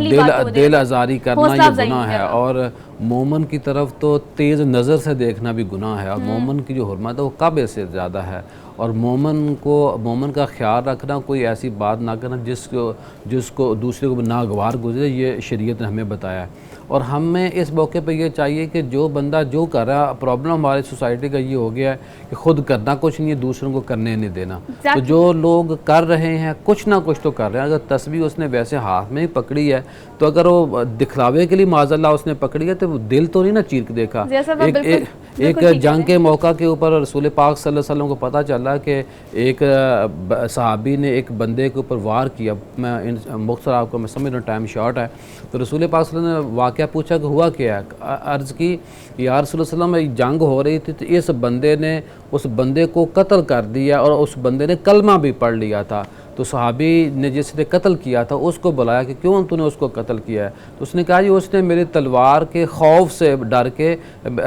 दिल आज़ारी करना ये गुनाह है, और मोमन की तरफ तो तेज़ नज़र से देखना भी गुनाह है, और मोमन की जो हुर्मत है वो काबे से ज़्यादा है। और मोमन का ख्याल रखना, कोई ऐसी बात ना करना जिसको दूसरे को नागवार गुजरे, ये शरीयत ने हमें बताया है। और हमें इस मौके पर यह चाहिए कि जो बंदा जो कर रहा है, प्रॉब्लम हमारी सोसाइटी का ये हो गया है कि खुद करना कुछ नहीं है, दूसरों को करने नहीं देना। तो जो लोग कर रहे हैं कुछ ना कुछ तो कर रहे हैं। अगर तस्बीह उसने वैसे हाथ में ही पकड़ी है तो अगर वो दिखलावे के लिए माज़अल्लाह उसने पकड़ी है तो वो दिल तो नहीं ना चीर के देखा। एक जंग के मौका के ऊपर रसूल पाक सल्लल्लाहु अलैहि वसल्लम को पता चला कि एक सहाबी ने एक बंदे के ऊपर वार किया। मैं मुख्तसर आपको मैं समझ रहा हूँ, टाइम शॉर्ट है, तो रसूल पाक सल्लल्लाहु अलैहि वसल्लम ने वाक़या पूछा कि हुआ क्या है। अर्ज़ की या रसूल सल्लल्लाहु अलैहि वसल्लम जंग हो रही थी तो इस बंदे ने उस बंदे को कत्ल कर दिया और उस बंदे ने कलमा भी पढ़ लिया था। तो सहाबी ने जिसने कत्ल किया था उसको बुलाया कि क्यों तूने उसको कत्ल किया है। तो उसने कहा जी उसने मेरी तलवार के खौफ से डर के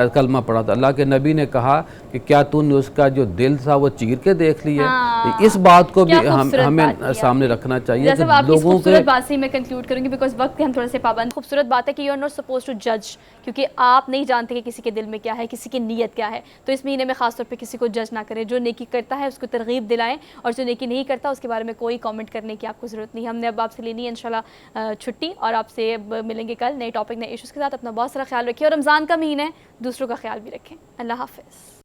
कलमा पढ़ा था। अल्लाह के नबी ने कहा कि क्या तूने उसका जो दिल था वो चीर के देख लिया। हाँ, इस बात को भी हमें सामने रखना चाहिए। जैसे लोगों के बात से मैं कंक्लूड करूंगी बिकॉज वक्त के हम थोड़े से पाबंद। खूबसूरत बात है कि you are not suppose to जज, क्योंकि आप नहीं जानते कि किसी के दिल में क्या है, किसी की नीयत क्या है। तो इस महीने में खासतौर पर किसी को जज ना करें। जो नेकी करता है उसको तरगीब दिलाएं और जो नेकी नहीं करता उसके बारे में कोई कमेंट करने की आपको ज़रूरत नहीं। हमने अब आपसे लेनी है इंशाल्लाह छुट्टी और आपसे अब मिलेंगे कल नए टॉपिक नए इश्यूज़ के साथ। अपना बहुत सारा ख्याल रखिए और रमज़ान का महीना है, दूसरों का ख्याल भी रखें। अल्लाह हाफ़िज़।